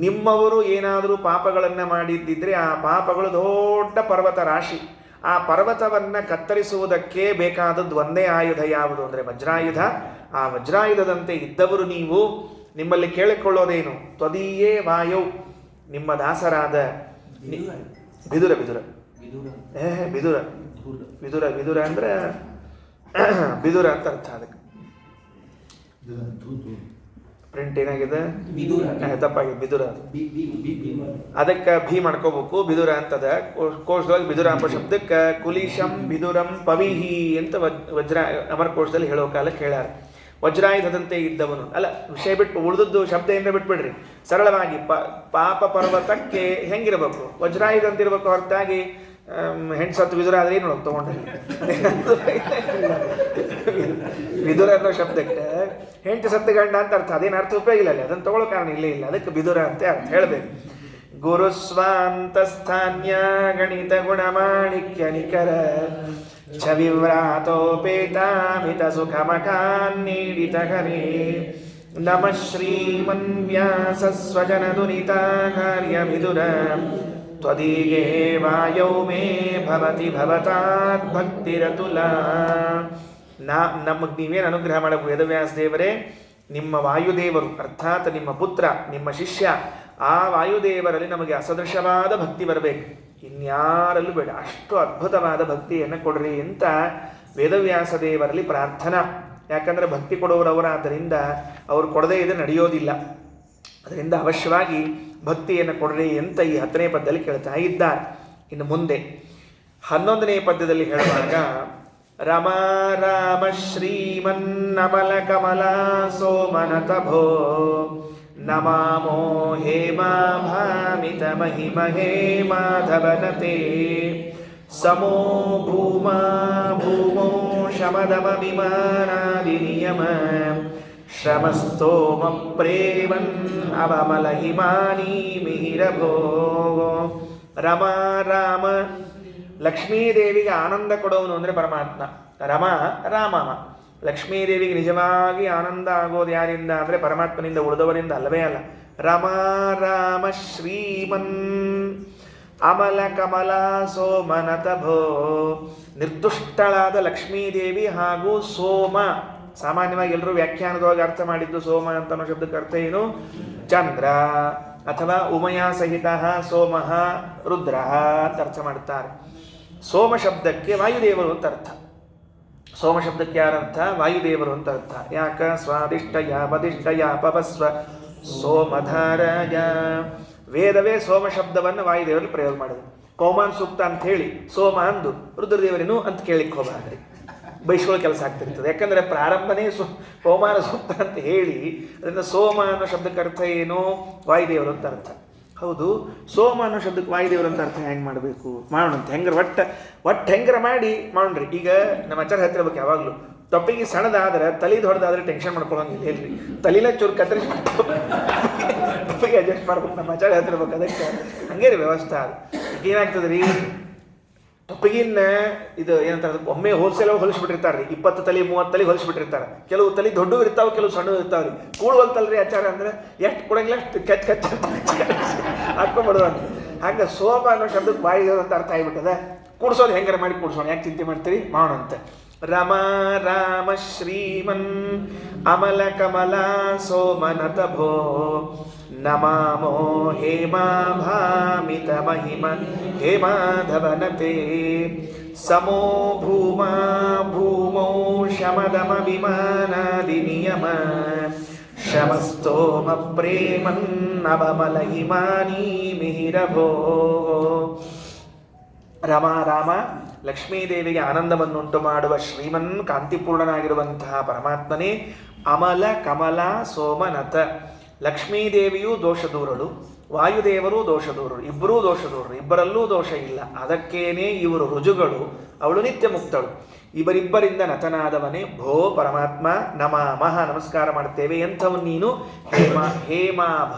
ನಿಮ್ಮವರು ಏನಾದರೂ ಪಾಪಗಳನ್ನು ಮಾಡಿದ್ದಿದ್ರೆ ಆ ಪಾಪಗಳು ದೊಡ್ಡ ಪರ್ವತ ರಾಶಿ. ಆ ಪರ್ವತವನ್ನು ಕತ್ತರಿಸುವುದಕ್ಕೆ ಬೇಕಾದದ್ದು ಒಂದೇ ಆಯುಧ ಯಾವುದು ಅಂದರೆ ವಜ್ರಾಯುಧ. ಆ ವಜ್ರಾಯುಧದಂತೆ ಇದ್ದವರು ನೀವು. ನಿಮ್ಮಲ್ಲಿ ಕೇಳಿಕೊಳ್ಳೋದೇನು? ತ್ವದೀಯೇ ವಾಯೌ, ನಿಮ್ಮ ದಾಸರಾದ ಬಿದುರ. ಬಿದುರ ಬಿದುರ ಬಿದುರ ಬಿದುರ ಅಂದರೆ ಬಿದುರ ಅಂತ ಅರ್ಥ. ಅದಕ್ಕೆ ಪ್ರಿಂಟ್ ಏನಾಗಿದೆ? ತಪ್ಪಾಗಿದೆ, ಬಿದುರ. ಅದಕ್ಕೆ ಭೀ ಮಾಡ್ಕೋಬೇಕು, ಬಿದುರ ಅಂತದ. ಕೋಶದೊಳಗೆ ಬಿದುರ ಎಂಬ ಶಬ್ದಕ್ಕೆ ಕುಲಿಶಂ ಬಿದುರಂ ಪವಿಹಿ ಅಂತ ವಜ್ರ ಅಮರಕೋಶದಲ್ಲಿ ಹೇಳೋ ಕಾಲಕ್ಕೆ ಹೇಳ್ಯಾರ. ವಜ್ರಾಯುಧದಂತೆ ಇದ್ದವನು ಅಲ್ಲ, ವಿಷಯ ಬಿಟ್ಟು ಉಳಿದದ್ದು ಶಬ್ದ ಏನಾರ ಬಿಟ್ಬಿಡ್ರಿ. ಸರಳವಾಗಿ ಪಾಪ ಪರ್ವತಕ್ಕೆ ಹೆಂಗಿರಬೇಕು? ವಜ್ರಾಯುಧ ಅಂತಿರ್ಬೇಕು, ಹೊರತಾಗಿ ಹೆಣ್ಸತ್ತು ಬಿದುರ ಆದರೆ ಏನು ತೊಗೊಂಡ್ರೆ ಬಿದುರ ಅನ್ನೋ ಶಬ್ದಕ್ಕೆ ಹೆಂಟು ಸತ್ತು ಗಂಡ ಅಂತ ಅರ್ಥ. ಅದೇನು ಅರ್ಥ ಉಪಯೋಗ ಇಲ್ಲ, ಅದನ್ನು ತಗೊಳ್ಳೋ ಕಾರಣ ಇಲ್ಲೇ ಇಲ್ಲ. ಅದಕ್ಕೆ ಬಿದುರ ಅಂತ ಅರ್ಥ ಹೇಳಬೇಕು. ಗುರುಸ್ವಾಂತಸ್ಥಾನ್ಯ ಗಣಿತ ಗುಣಮಾಣಿಕ್ಯ ನಿಖರ ಛವಿವ್ರಾತೋಪೇತಾಮಿತ ಸುಖಮಕಾನ್ನೀಡಿತ ಹರೇ ನಮಃ ಶ್ರೀಮನ್ ವ್ಯಾಸ ಸ್ವಜನ ದುರಿತಾಹಾರ್ಯ ಬಿದುರ ತ್ವದೀಯೇ ವಾಯೌ ಮೇ ಭವತಿ ಭವತಾತ್ ಭಕ್ತಿರತುಲಾ. ನಮಗೆ ನೀವೇನು ಅನುಗ್ರಹ ಮಾಡಬೇಕು ವೇದವ್ಯಾಸ ದೇವರೇ? ನಿಮ್ಮ ವಾಯುದೇವರು ಅರ್ಥಾತ್ ನಿಮ್ಮ ಪುತ್ರ, ನಿಮ್ಮ ಶಿಷ್ಯ, ಆ ವಾಯುದೇವರಲ್ಲಿ ನಮಗೆ ಅಸದೃಶವಾದ ಭಕ್ತಿ ಬರಬೇಕು, ಇನ್ಯಾರಲ್ಲೂ ಬೇಡ. ಅಷ್ಟು ಅದ್ಭುತವಾದ ಭಕ್ತಿಯನ್ನು ಕೊಡ್ರಿ ಅಂತ ವೇದವ್ಯಾಸ ದೇವರಲ್ಲಿ ಪ್ರಾರ್ಥನಾ. ಯಾಕಂದರೆ ಭಕ್ತಿ ಕೊಡುವವರಾದ್ದರಿಂದ ಅವರು ಕೊಡದೇ ಇದೆ ನಡೆಯೋದಿಲ್ಲ. ಅದರಿಂದ ಅವಶ್ಯವಾಗಿ ಭಕ್ತಿಯನ್ನು ಕೊಡ್ರಿ ಅಂತ ಈ 10ನೇ ಪದ್ಯದಲ್ಲಿ ಕೇಳ್ತಾ ಇದ್ದಾರೆ. ಇನ್ನು ಮುಂದೆ 11ನೇ ಪದ್ಯದಲ್ಲಿ ಹೇಳುವಾಗ ರಮ ರಾಮ ಶ್ರೀಮನ್ನಮಲ ಕಮಲ ಸೋಮನತ ಭೋ ನಮಾಮೋ ಹೇಮಾ ಭಾಮಿತ ಮಹಿಮಹೇ ಮಾಧವನತೆ ಸಮೋ ಭೂಮಾ ಭೂಮೋ ಶಮದಮ ವಿಮಾನಾದಿ ನಿಯಮ ಶ್ರಮಸ್ತೋಮ ಪ್ರೇಮನ್ ಅವಮಲ ಹಿಮಾನಿ ಮಿಹಿರಭೋ. ರಮ ರಾಮ, ಲಕ್ಷ್ಮೀದೇವಿಗೆ ಆನಂದ ಕೊಡೋನು ಅಂದರೆ ಪರಮಾತ್ಮ. ರಮ ರಾಮಮ. ಲಕ್ಷ್ಮೀದೇವಿಗೆ ನಿಜವಾಗಿ ಆನಂದ ಆಗೋದು ಯಾರಿಂದ ಅಂದರೆ ಪರಮಾತ್ಮನಿಂದ, ಉಳಿದವರಿಂದ ಅಲ್ಲವೇ ಅಲ್ಲ. ರಮ ರಾಮ ಶ್ರೀಮನ್ ಅಮಲ ಕಮಲ ಸೋಮನತ ಭೋ. ನಿರ್ದುಷ್ಟಳಾದ ಲಕ್ಷ್ಮೀದೇವಿ ಹಾಗೂ ಸೋಮ. ಸಾಮಾನ್ಯವಾಗಿ ಎಲ್ಲರೂ ವ್ಯಾಖ್ಯಾನದೊಳಗೆ ಅರ್ಥ ಮಾಡಿದ್ದು ಸೋಮ ಅಂತ ಅನ್ನೋ ಶಬ್ದಕ್ಕೆ ಅರ್ಥ ಏನು? ಚಂದ್ರ ಅಥವಾ ಉಮಯ ಸಹಿತ ಸೋಮಃ ರುದ್ರ ಅಂತ ಅರ್ಥ ಮಾಡುತ್ತಾರೆ. ಸೋಮ ಶಬ್ದಕ್ಕೆ ವಾಯುದೇವರು ಅಂತ ಅರ್ಥ. ಸೋಮ ಶಬ್ದಕ್ಕೆ ಯಾರರ್ಥ? ವಾಯುದೇವರು ಅಂತ ಅರ್ಥ. ಯಾಕ? ಸ್ವಾದಿಷ್ಟಯ ಬದಿಷ್ಟಯ ಪವಸ್ವ ಸೋಮಧಾರಯ. ವೇದವೇ ಸೋಮ ಶಬ್ದವನ್ನು ವಾಯುದೇವರಲ್ಲಿ ಪ್ರಯೋಗ ಮಾಡಿದ್ರು. ಕೌಮಾನ್ ಸೂಕ್ತ ಅಂತ ಹೇಳಿ ಸೋಮ ಅಂದು ರುದ್ರದೇವರೇನು ಅಂತ ಕೇಳಿಕ್ಕೆ ಹೋಗ್ಬಾರ್ದ್ರಿ, ಬೈಸ್ಕೊಳ್ಳೋ ಕೆಲಸ ಆಗ್ತಿರ್ತದೆ. ಯಾಕಂದರೆ ಪ್ರಾರಂಭನೇ ಕೌಮಾನ ಸೂಕ್ತ ಅಂತ ಹೇಳಿ ಅದರಿಂದ ಸೋಮ ಅನ್ನೋ ಶಬ್ದಕ್ಕೆ ಅರ್ಥ ಏನು? ವಾಯುದೇವರು ಅಂತ ಅರ್ಥ. ಹೌದು, ಸೋಮ ಅನ್ನೋ ಶಬ್ದಕ್ಕೆ ವಾಯುದೇವರು ಅಂತ ಅರ್ಥ ಹೆಂಗೆ ಮಾಡಬೇಕು? ಮಾಡೋಣಂತೆ ಹೆಂಗಾರ ಒಟ್ಟು ಹೆಂಗಾರ ಮಾಡಿ ಮಾಡೋಣ್ರಿ. ಈಗ ನಮ್ಮ ಆಚಾರ ಹೇಳ್ತಿರ್ಬೇಕು ಯಾವಾಗಲೂ, ತಪ್ಪಿಗೆ ಸಣ್ಣದಾದ್ರೆ ತಲೆದು ಹೊಡೆದಾದ್ರೆ ಟೆನ್ಷನ್ ಮಾಡ್ಕೊಳ್ಳೋಂಗಿಲ್ಲ. ಹೇಳ್ರಿ, ತಲೆನ ಚೂರು ಕತ್ತರಿಸಿ ತಪ್ಪಿಗೆ ಅಡ್ಜಸ್ಟ್ ಮಾಡ್ಬೇಕು. ನಮ್ಮ ಆಚಾರ ಹೇಳ್ತಿರ್ಬೇಕು. ಅದಕ್ಕೆ ಹಂಗೆ ರೀ ವ್ಯವಸ್ಥೆ. ಅದು ಏನಾಗ್ತದೆ ರೀ, ತಪ್ಪಿಗಿನ್ನ ಇದು ಏನಂತಾರೆ, ಒಮ್ಮೆ ಹೋಲ್ಸೇಲ್ ಹೊಲಿಸ್ಬಿಟ್ಟಿರ್ತಾರೆ ರೀ. 20 ತಲೆ 30 ತಲೆ ಹೊಲಿಸ್ಬಿಟ್ಟಿರ್ತಾರೆ. ಕೆಲವು ತಲೆ ದೊಡ್ಡವು ಇರ್ತಾವೆ, ಕೆಲವು ಸಣ್ಣವು ಇರ್ತಾವೆ ರೀ. ಕೂಡುವಂತಲ್ರಿ ಆಚಾರ ಅಂದರೆ ಎಷ್ಟು ಕೊಡಂಗಿಲ್ಲ ಅಷ್ಟು ಕಚ್ಚ ಹಾಕ್ಕೊಂಡ್ಬಿಡೋದು ಅಂತ. ಹಾಗೆ ಸೋಮ ಅನ್ನೋ ಶಬ್ದಕ್ಕೆ ವಾಯುದೇವರು ಅಂತ ಅರ್ಥ ಆಗಿಬಿಟ್ಟದ. ಕೂಡ್ಸೋದು ಹೆಂಗಾರ ಮಾಡಿ ಕೂಡ್ಸೋಣ, ಯಾಕೆ ಚಿಂತೆ ಮಾಡ್ತೀರಿ ಮಾಡೋಣಂತೆ. ರಮಾ ರಾಮ ಶ್ರೀಮನ್ ಅಮಲ ಕಮಲಾ ಸೋಮನತ ಭೋ ನಮಾಮೋ ಹೇಮಾ ಭಾಮಿತ ಮಹಿಮ ಹೇಮಾಧವನತೆ ಸಮೋ ಭೂಮಾ ಭೂಮೌ ಶಮದಮ ವಿಮಾನಾದಿ ನಿಯಮ ಶಮಸ್ತೋಮ ಪ್ರೇಮನ್ನವಮಲ ಹಿಮಾನಿ ಮಿಹಿರಭೋ. ರಮ ರಾಮ ಲಕ್ಷ್ಮೀದೇವಿಗೆ ಆನಂದವನ್ನುಂಟು ಮಾಡುವ ಶ್ರೀಮನ್ ಕಾಂತಿಪೂರ್ಣನಾಗಿರುವಂತಹ ಪರಮಾತ್ಮನೇ ಅಮಲ ಕಮಲ ಸೋಮನತ. ಲಕ್ಷ್ಮೀದೇವಿಯೂ ದೋಷದೂರಳು, ವಾಯುದೇವರು ದೋಷದೂರರು, ಇಬ್ಬರೂ ದೋಷದೂರರು, ಇಬ್ಬರಲ್ಲೂ ದೋಷ ಇಲ್ಲ. ಅದಕ್ಕೇನೆ ಇವರು ರುಜುಗಳು, ಅವಳು ನಿತ್ಯ ಮುಕ್ತಳು. ಇವರಿಬ್ಬರಿಂದ ನತನಾದವನೇ ಭೋ ಪರಮಾತ್ಮ ನಮಾಮಹ, ನಮಸ್ಕಾರ ಮಾಡ್ತೇವೆ. ಎಂಥವು ನೀನು? ಹೇಮ ಹೇಮಾಭ,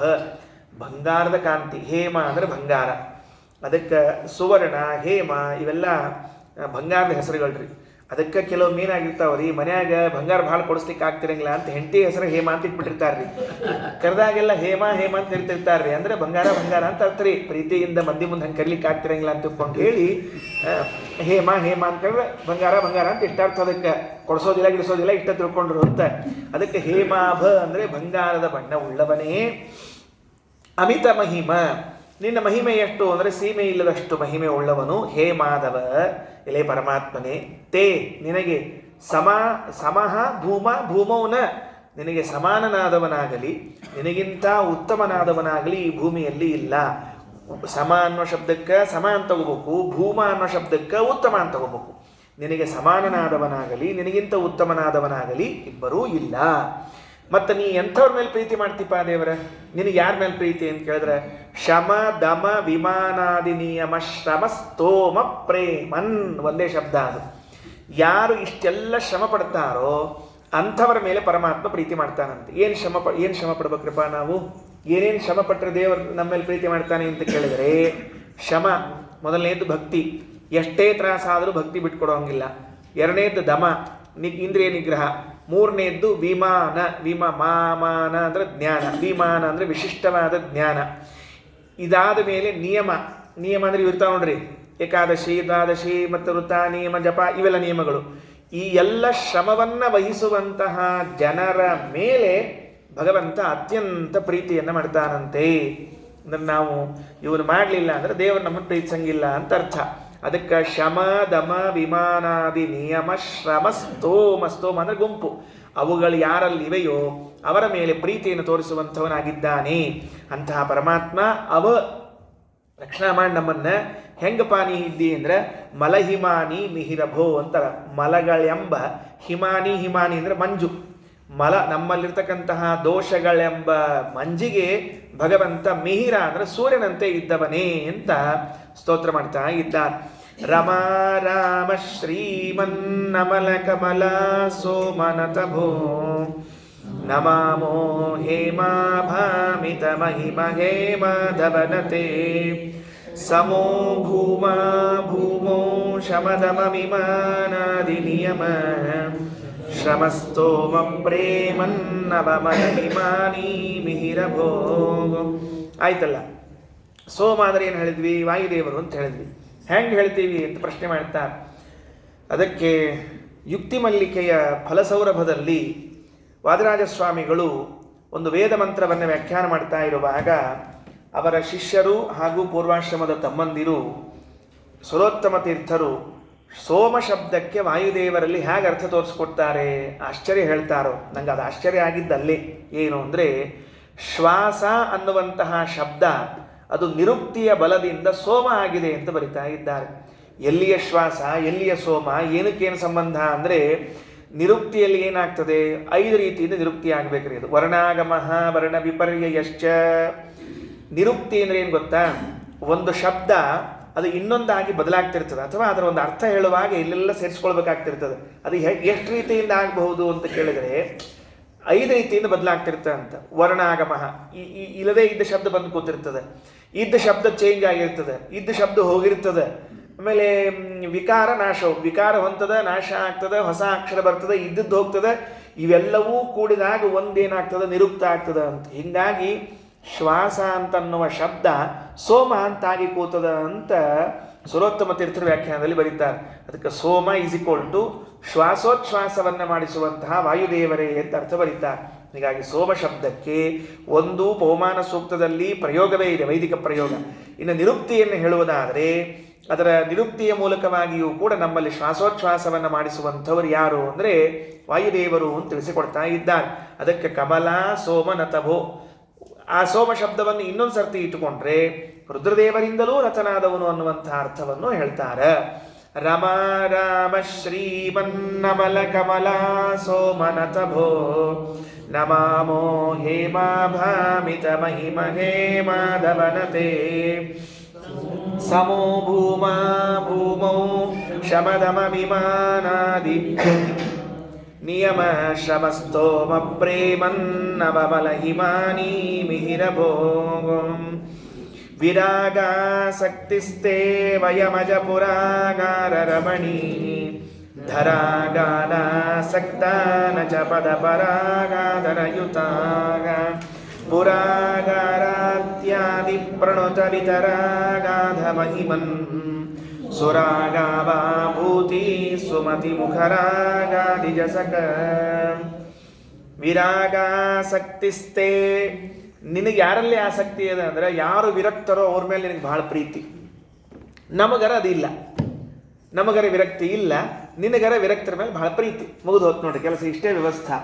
ಬಂಗಾರದ ಕಾಂತಿ. ಹೇಮ ಅಂದರೆ ಬಂಗಾರ, ಅದಕ್ಕೆ ಸುವರ್ಣ ಹೇಮ ಇವೆಲ್ಲ ಬಂಗಾರದ ಹೆಸರುಗಳ್ರಿ. ಅದಕ್ಕೆ ಕೆಲವೊಮ್ಮೆ ಏನಾಗಿರ್ತಾವ್ರಿ, ಮನ್ಯಾಗ ಬಂಗಾರ ಭಾಳ ಕೊಡಿಸ್ಲಿಕ್ಕೆ ಆಗ್ತಿರಂಗಿಲ್ಲ ಅಂತ ಹೆಂಡತಿ ಹೆಸರು ಹೇಮ ಅಂತ ಇಟ್ಬಿಟ್ಟಿರ್ತಾರ್ರಿ. ಕರೆದಾಗೆಲ್ಲ ಹೇಮ ಹೇಮ ಅಂತ ಹೇಳ್ತಿರ್ತಾರ್ರಿ. ಅಂದ್ರೆ ಬಂಗಾರ ಬಂಗಾರ ಅಂತ ಅರ್ಥ ರೀ. ಪ್ರೀತಿಯಿಂದ ಮಂದಿ ಮುಂದೆ ಹಂಗೆ ಕರೀಲಿಕ್ಕೆ ಆಗ್ತಿರಂಗಿಲ್ಲ ಅಂತ ತಿಳ್ಕೊಂಡು ಹೇಳಿ ಹೇಮ ಹೇಮ ಅಂತ ಹೇಳಿದ್ರೆ ಬಂಗಾರ ಬಂಗಾರ ಅಂತ ಇಷ್ಟಾರ್ಥ. ಅದಕ್ಕೆ ಕೊಡಿಸೋದಿಲ್ಲ ಗಿಡಿಸೋದಿಲ್ಲ ಇಷ್ಟ ತಿಳ್ಕೊಂಡ್ರು ಅಂತ. ಅದಕ್ಕೆ ಹೇಮಾಭ ಅಂದರೆ ಬಂಗಾರದ ಬಣ್ಣ ಉಳ್ಳವನೇ. ಅಮಿತ ಮಹಿಮ, ನಿನ್ನ ಮಹಿಮೆ ಎಷ್ಟು ಅಂದರೆ ಸೀಮೆ ಇಲ್ಲದಷ್ಟು ಮಹಿಮೆ ಉಳ್ಳವನು. ಹೇ ಮಾಧವ, ಎಲೆ ಪರಮಾತ್ಮನೇ, ತೇ ನಿನಗೆ ಸಮಃ ಭೂಮ ಭೂಮೌನ, ನಿನಗೆ ಸಮಾನನಾದವನಾಗಲಿ ನಿನಗಿಂತ ಉತ್ತಮನಾದವನಾಗಲಿ ಈ ಭೂಮಿಯಲ್ಲಿ ಇಲ್ಲ. ಸಮ ಅನ್ನೋ ಶಬ್ದಕ್ಕೆ ಸಮ ಅಂತ ತಗೋಬೇಕು, ಭೂಮ ಅನ್ನೋ ಶಬ್ದಕ್ಕೆ ಉತ್ತಮ ಅಂತ ತಗೋಬೇಕು. ನಿನಗೆ ಸಮಾನನಾದವನಾಗಲಿ ನಿನಗಿಂತ ಉತ್ತಮನಾದವನಾಗಲಿ ಇಬ್ಬರೂ ಇಲ್ಲ. ಮತ್ತು ನೀ ಎಂಥವ್ರ ಮೇಲೆ ಪ್ರೀತಿ ಮಾಡ್ತೀಪ ದೇವರ? ನಿನಗೆ ಯಾರ ಮೇಲೆ ಪ್ರೀತಿ ಅಂತ ಕೇಳಿದ್ರೆ ಶಮ ದಮ ವಿಮಾನಾದಿ ನಿಯಮ ಶ್ರಮ ಸ್ತೋಮ ಪ್ರೇಮನ್, ಒಂದೇ ಶಬ್ದ ಅದು. ಯಾರು ಇಷ್ಟೆಲ್ಲ ಶ್ರಮ ಪಡ್ತಾರೋ ಅಂಥವರ ಮೇಲೆ ಪರಮಾತ್ಮ ಪ್ರೀತಿ ಮಾಡ್ತಾನಂತೆ. ಏನು ಶ್ರಮ ಪಡ್ಬೇಕ್ರಪ್ಪ ನಾವು? ಏನೇನು ಶ್ರಮ ಪಟ್ಟರೆ ದೇವರು ನಮ್ಮ ಮೇಲೆ ಪ್ರೀತಿ ಮಾಡ್ತಾನೆ ಅಂತ ಕೇಳಿದರೆ, ಶಮ ಮೊದಲನೇದು ಭಕ್ತಿ, ಎಷ್ಟೇ ತ್ರಾಸಾದರೂ ಭಕ್ತಿ ಬಿಟ್ಕೊಡೋಂಗಿಲ್ಲ. ಎರಡನೇದ್ದು ದಮ, ಇಂದ್ರಿಯ ನಿಗ್ರಹ. ಮೂರನೇದ್ದು ವಿಮಾನ, ಮಾನ ಅಂದರೆ ಜ್ಞಾನ, ವಿಮಾನ ಅಂದರೆ ವಿಶಿಷ್ಟವಾದ ಜ್ಞಾನ. ಇದಾದ ಮೇಲೆ ನಿಯಮ ಅಂದರೆ ಇವು ಇರ್ತಾವೆ ನೋಡ್ರಿ, ಏಕಾದಶಿ ದ್ವಾದಶಿ ಮತ್ತು ವೃತ ನಿಯಮ ಜಪ ಇವೆಲ್ಲ ನಿಯಮಗಳು. ಈ ಎಲ್ಲ ಶ್ರಮವನ್ನು ವಹಿಸುವಂತಹ ಜನರ ಮೇಲೆ ಭಗವಂತ ಅತ್ಯಂತ ಪ್ರೀತಿಯನ್ನು ಮಾಡ್ತಾನಂತೆ. ಅಂದರೆ ನಾವು ಇವನು ಮಾಡಲಿಲ್ಲ ಅಂದರೆ ದೇವರು ನಮ್ಮನ್ನು ಪ್ರೀತಿಸಂಗಿಲ್ಲ ಅಂತ ಅರ್ಥ. ಅದಕ್ಕೆ ಶಮ ದಮ ವಿಮಾನಾದಿ ನಿಯಮ ಶ್ರಮ ಸ್ತೋಮ ಅಂದರೆ ಗುಂಪು. ಅವುಗಳು ಯಾರಲ್ಲಿವೆಯೋ ಅವರ ಮೇಲೆ ಪ್ರೀತಿಯನ್ನು ತೋರಿಸುವಂಥವನಾಗಿದ್ದಾನೆ. ಅಂತಹ ಪರಮಾತ್ಮ ರಕ್ಷಣಾ ಮಾಡಿ ನಮ್ಮನ್ನ. ಹೆಂಗಪ್ಪ ನೀ ಇದ್ದಿ ಅಂದ್ರೆ ಮಲಹಿಮಾನಿ ಮಿಹಿರಭೋ ಅಂತಾರ. ಮಲಗಳೆಂಬ ಹಿಮಾನಿ ಅಂದರೆ ಮಂಜು. ಮಲ ನಮ್ಮಲ್ಲಿರ್ತಕ್ಕಂತಹ ದೋಷಗಳೆಂಬ ಮಂಜಿಗೆ ಭಗವಂತ ಮಿಹಿರ ಅಂದರೆ ಸೂರ್ಯನಂತೆ ಇದ್ದವನೇ ಅಂತ ಸ್ತೋತ್ರ ಮಾಡ್ತಾ ಇದ್ದಾರೆ. ರಮಾ ರಾಮ ಶ್ರೀಮನ್ನಮಲ ಕಮಲ ಸೋಮನತ ಭೋ ನಮಾಮೋ ಹೇಮಾ ಭಾಮಿತ ಮಹಿಮ ಹೇಮಾಧವನತೆ ಸಮೋ ಭೂಮಾ ಭೂಮೋ ಶಮದಮ ವಿಮಾನಾದಿ ನಿಯಮ ಶ್ರಮಸ್ತೋಮ ಪ್ರೇಮನ್ನವಮಲ ಹಿಮಾನಿ ಮಿಹಿರಭೋ. ಆಯ್ತಲ್ಲ, ಸೋಮ ಅಂದರೆ ಏನು ಹೇಳಿದ್ವಿ? ವಾಯುದೇವರು ಅಂತ ಹೇಳಿದ್ವಿ. ಹೆಂಗೆ ಹೇಳ್ತೀವಿ ಅಂತ ಪ್ರಶ್ನೆ ಮಾಡ್ತಾರೆ. ಅದಕ್ಕೆ ಯುಕ್ತಿ ಮಲ್ಲಿಕೆಯ ಫಲಸೌರಭದಲ್ಲಿ ವಾದಿರಾಜ ಸ್ವಾಮಿಗಳು ಒಂದು ವೇದ ಮಂತ್ರವನ್ನು ವ್ಯಾಖ್ಯಾನ ಮಾಡ್ತಾ ಇರುವಾಗ ಅವರ ಶಿಷ್ಯರು ಹಾಗೂ ಪೂರ್ವಾಶ್ರಮದ ತಮ್ಮಂದಿರು ಸುರೋತ್ತಮ ತೀರ್ಥರು ಸೋಮ ಶಬ್ದಕ್ಕೆ ವಾಯುದೇವರಲ್ಲಿ ಹೇಗೆ ಅರ್ಥ ತೋರಿಸ್ಕೊಡ್ತಾರೆ, ಆಶ್ಚರ್ಯ ಹೇಳ್ತಾರೋ. ನಂಗೆ ಅದು ಆಶ್ಚರ್ಯ ಆಗಿದ್ದಲ್ಲೇ. ಏನು ಅಂದರೆ ಶ್ವಾಸ ಅನ್ನುವಂತಹ ಶಬ್ದ ಅದು ನಿರುಕ್ತಿಯ ಬಲದಿಂದ ಸೋಮ ಆಗಿದೆ ಅಂತ ಬರಿತಾ ಇದ್ದಾರೆ. ಎಲ್ಲಿಯ ಶ್ವಾಸ ಎಲ್ಲಿಯ ಸೋಮ, ಏನಕ್ಕೇನು ಸಂಬಂಧ ಅಂದರೆ ನಿರುಕ್ತಿಯಲ್ಲಿ ಏನಾಗ್ತದೆ, 5 ರೀತಿಯಿಂದ ನಿರುಕ್ತಿ ಆಗಬೇಕ್ರಿ. ಅದು ವರ್ಣಾಗಮಃ ವರ್ಣ ವಿಪರ್ಯಯಶ್ಚ. ನಿರುಕ್ತಿ ಅಂದರೆ ಏನು ಗೊತ್ತಾ? ಒಂದು ಶಬ್ದ ಅದು ಇನ್ನೊಂದಾಗಿ ಬದಲಾಗ್ತಿರ್ತದೆ, ಅಥವಾ ಅದರ ಒಂದು ಅರ್ಥ ಹೇಳುವಾಗ ಇಲ್ಲೆಲ್ಲ ಸೇರಿಸ್ಕೊಳ್ಬೇಕಾಗ್ತಿರ್ತದೆ. ಅದು ಎಷ್ಟು ರೀತಿಯಿಂದ ಆಗಬಹುದು ಅಂತ ಕೇಳಿದರೆ 5 ರೀತಿಯಿಂದ ಬದಲಾಗ್ತಿರ್ತದೆ ಅಂತ. ವರ್ಣಾಗಮಃ, ಇಲ್ಲದೇ ಇದ್ದ ಶಬ್ದ ಬಂದು ಕೂತಿರ್ತದೆ, ಇದ್ದ ಶಬ್ದ ಚೇಂಜ್ ಆಗಿರ್ತದೆ, ಇದ್ದ ಶಬ್ದ ಹೋಗಿರ್ತದೆ. ಆಮೇಲೆ ವಿಕಾರ ನಾಶವು, ವಿಕಾರ ಹೊಂತದ, ನಾಶ ಆಗ್ತದೆ, ಹೊಸ ಅಕ್ಷರ ಬರ್ತದೆ, ಇದ್ದದ್ದು ಹೋಗ್ತದೆ. ಇವೆಲ್ಲವೂ ಕೂಡಿದಾಗ ಒಂದೇನಾಗ್ತದೆ, ನಿರುಕ್ತ ಆಗ್ತದೆ ಅಂತ. ಹೀಗಾಗಿ ಶ್ವಾಸ ಅಂತನ್ನುವ ಶಬ್ದ ಸೋಮ ಅಂತಾಗಿ ಕೂತದ ಅಂತ ಸುರೋತ್ತಮ ತೀರ್ಥರ ವ್ಯಾಖ್ಯಾನದಲ್ಲಿ ಬರೀತಾರೆ. ಅದಕ್ಕೆ ಸೋಮ ಈಸ್ ಈಕ್ವಲ್ ಟು ಶ್ವಾಸೋಚ್ಛ್ವಾಸವನ್ನು ಮಾಡಿಸುವಂತಹ ವಾಯುದೇವರೇ ಅಂತ ಅರ್ಥ ಬರೀತಾರೆ. ಹೀಗಾಗಿ ಸೋಮ ಶಬ್ದಕ್ಕೆ ಒಂದು ಪವಮಾನ ಸೂಕ್ತದಲ್ಲಿ ಪ್ರಯೋಗವೇ ಇದೆ, ವೈದಿಕ ಪ್ರಯೋಗ. ಇನ್ನು ನಿರುಕ್ತಿಯನ್ನು ಹೇಳುವುದಾದರೆ ಅದರ ನಿರುಕ್ತಿಯ ಮೂಲಕವಾಗಿಯೂ ಕೂಡ ನಮ್ಮಲ್ಲಿ ಶ್ವಾಸೋಚ್ಛ್ವಾಸವನ್ನು ಮಾಡಿಸುವಂಥವರು ಯಾರು ಅಂದರೆ ವಾಯುದೇವರು ಅಂತ ತಿಳಿಸಿಕೊಡ್ತಾ ಇದ್ದಾರೆ. ಅದಕ್ಕೆ ಕಮಲ ಸೋಮ ನತಭೋ, ಆ ಸೋಮ ಶಬ್ದವನ್ನು ಇನ್ನೊಂದು ಸರ್ತಿ ಇಟ್ಟುಕೊಂಡ್ರೆ ರುದ್ರದೇವರಿಂದಲೂ ರಚನಾದವನು ಅನ್ನುವಂತಹ ಅರ್ಥವನ್ನು ಹೇಳ್ತಾರೆ. ರಮ ರಾಮ ಶ್ರೀಮನ್ನಮಲ ಕಮಲ ಸೋಮನತಭೋ ನಮಾಮೋ ಹೇಮಾಭಾಮಿತ ಮಹಿಮ ಹೇಮಾಧವನತೆ ಸಮೋ ಭೂಮಾ ಭೂಮೌ ಶಮದಮ ವಿಮಾನಾದಿ ನಿಯಮ ಶ್ರಮಸ್ತೋಮ ಪ್ರೇಮನ್ನವಮಲ ಹಿಮಾನಿ ಮಿಹಿರಭೋಗಂ ವಿರಾಗಾಸಕ್ತಿಸ್ತೆ ವಯಮಜ ಪುರಾಗಾರ ರಮಣೀ ಧರಾಗಾನಾಸಕ್ತಾನ ಚ ಪದ ಪರಾಗಾಧರಯುತಾಗ ಪುರಾಗಾರಾತ್ಯಾದಿ ಪ್ರಣುತ ವಿತರಾಗಾಧ ಮಹಿಮನ್ ಸುರಾಗಾಭೂತಿ ಸುಮತಿ ಮುಖರಾಗಾದಿಜಸಕ ವಿರಾಗಾಸಕ್ತಿಸ್ತೆ, ನಿನಗೆ ಯಾರಲ್ಲಿ ಆಸಕ್ತಿ ಇದೆ ಅಂದರೆ ಯಾರು ವಿರಕ್ತರೋ ಅವ್ರ ಮೇಲೆ ನಿನಗೆ ಬಹಳ ಪ್ರೀತಿ. ನಮಗರ ಅದಿಲ್ಲ, ನಮಗರ ವಿರಕ್ತಿ ಇಲ್ಲ, ನಿನಗರ ವಿರಕ್ತರ ಮೇಲೆ ಬಹಳ ಪ್ರೀತಿ. ಮುಗಿದು ಹೋತ್ ನೋಡಿ ಕೆಲಸ, ಇಷ್ಟೇ ವ್ಯವಸ್ಥಾ.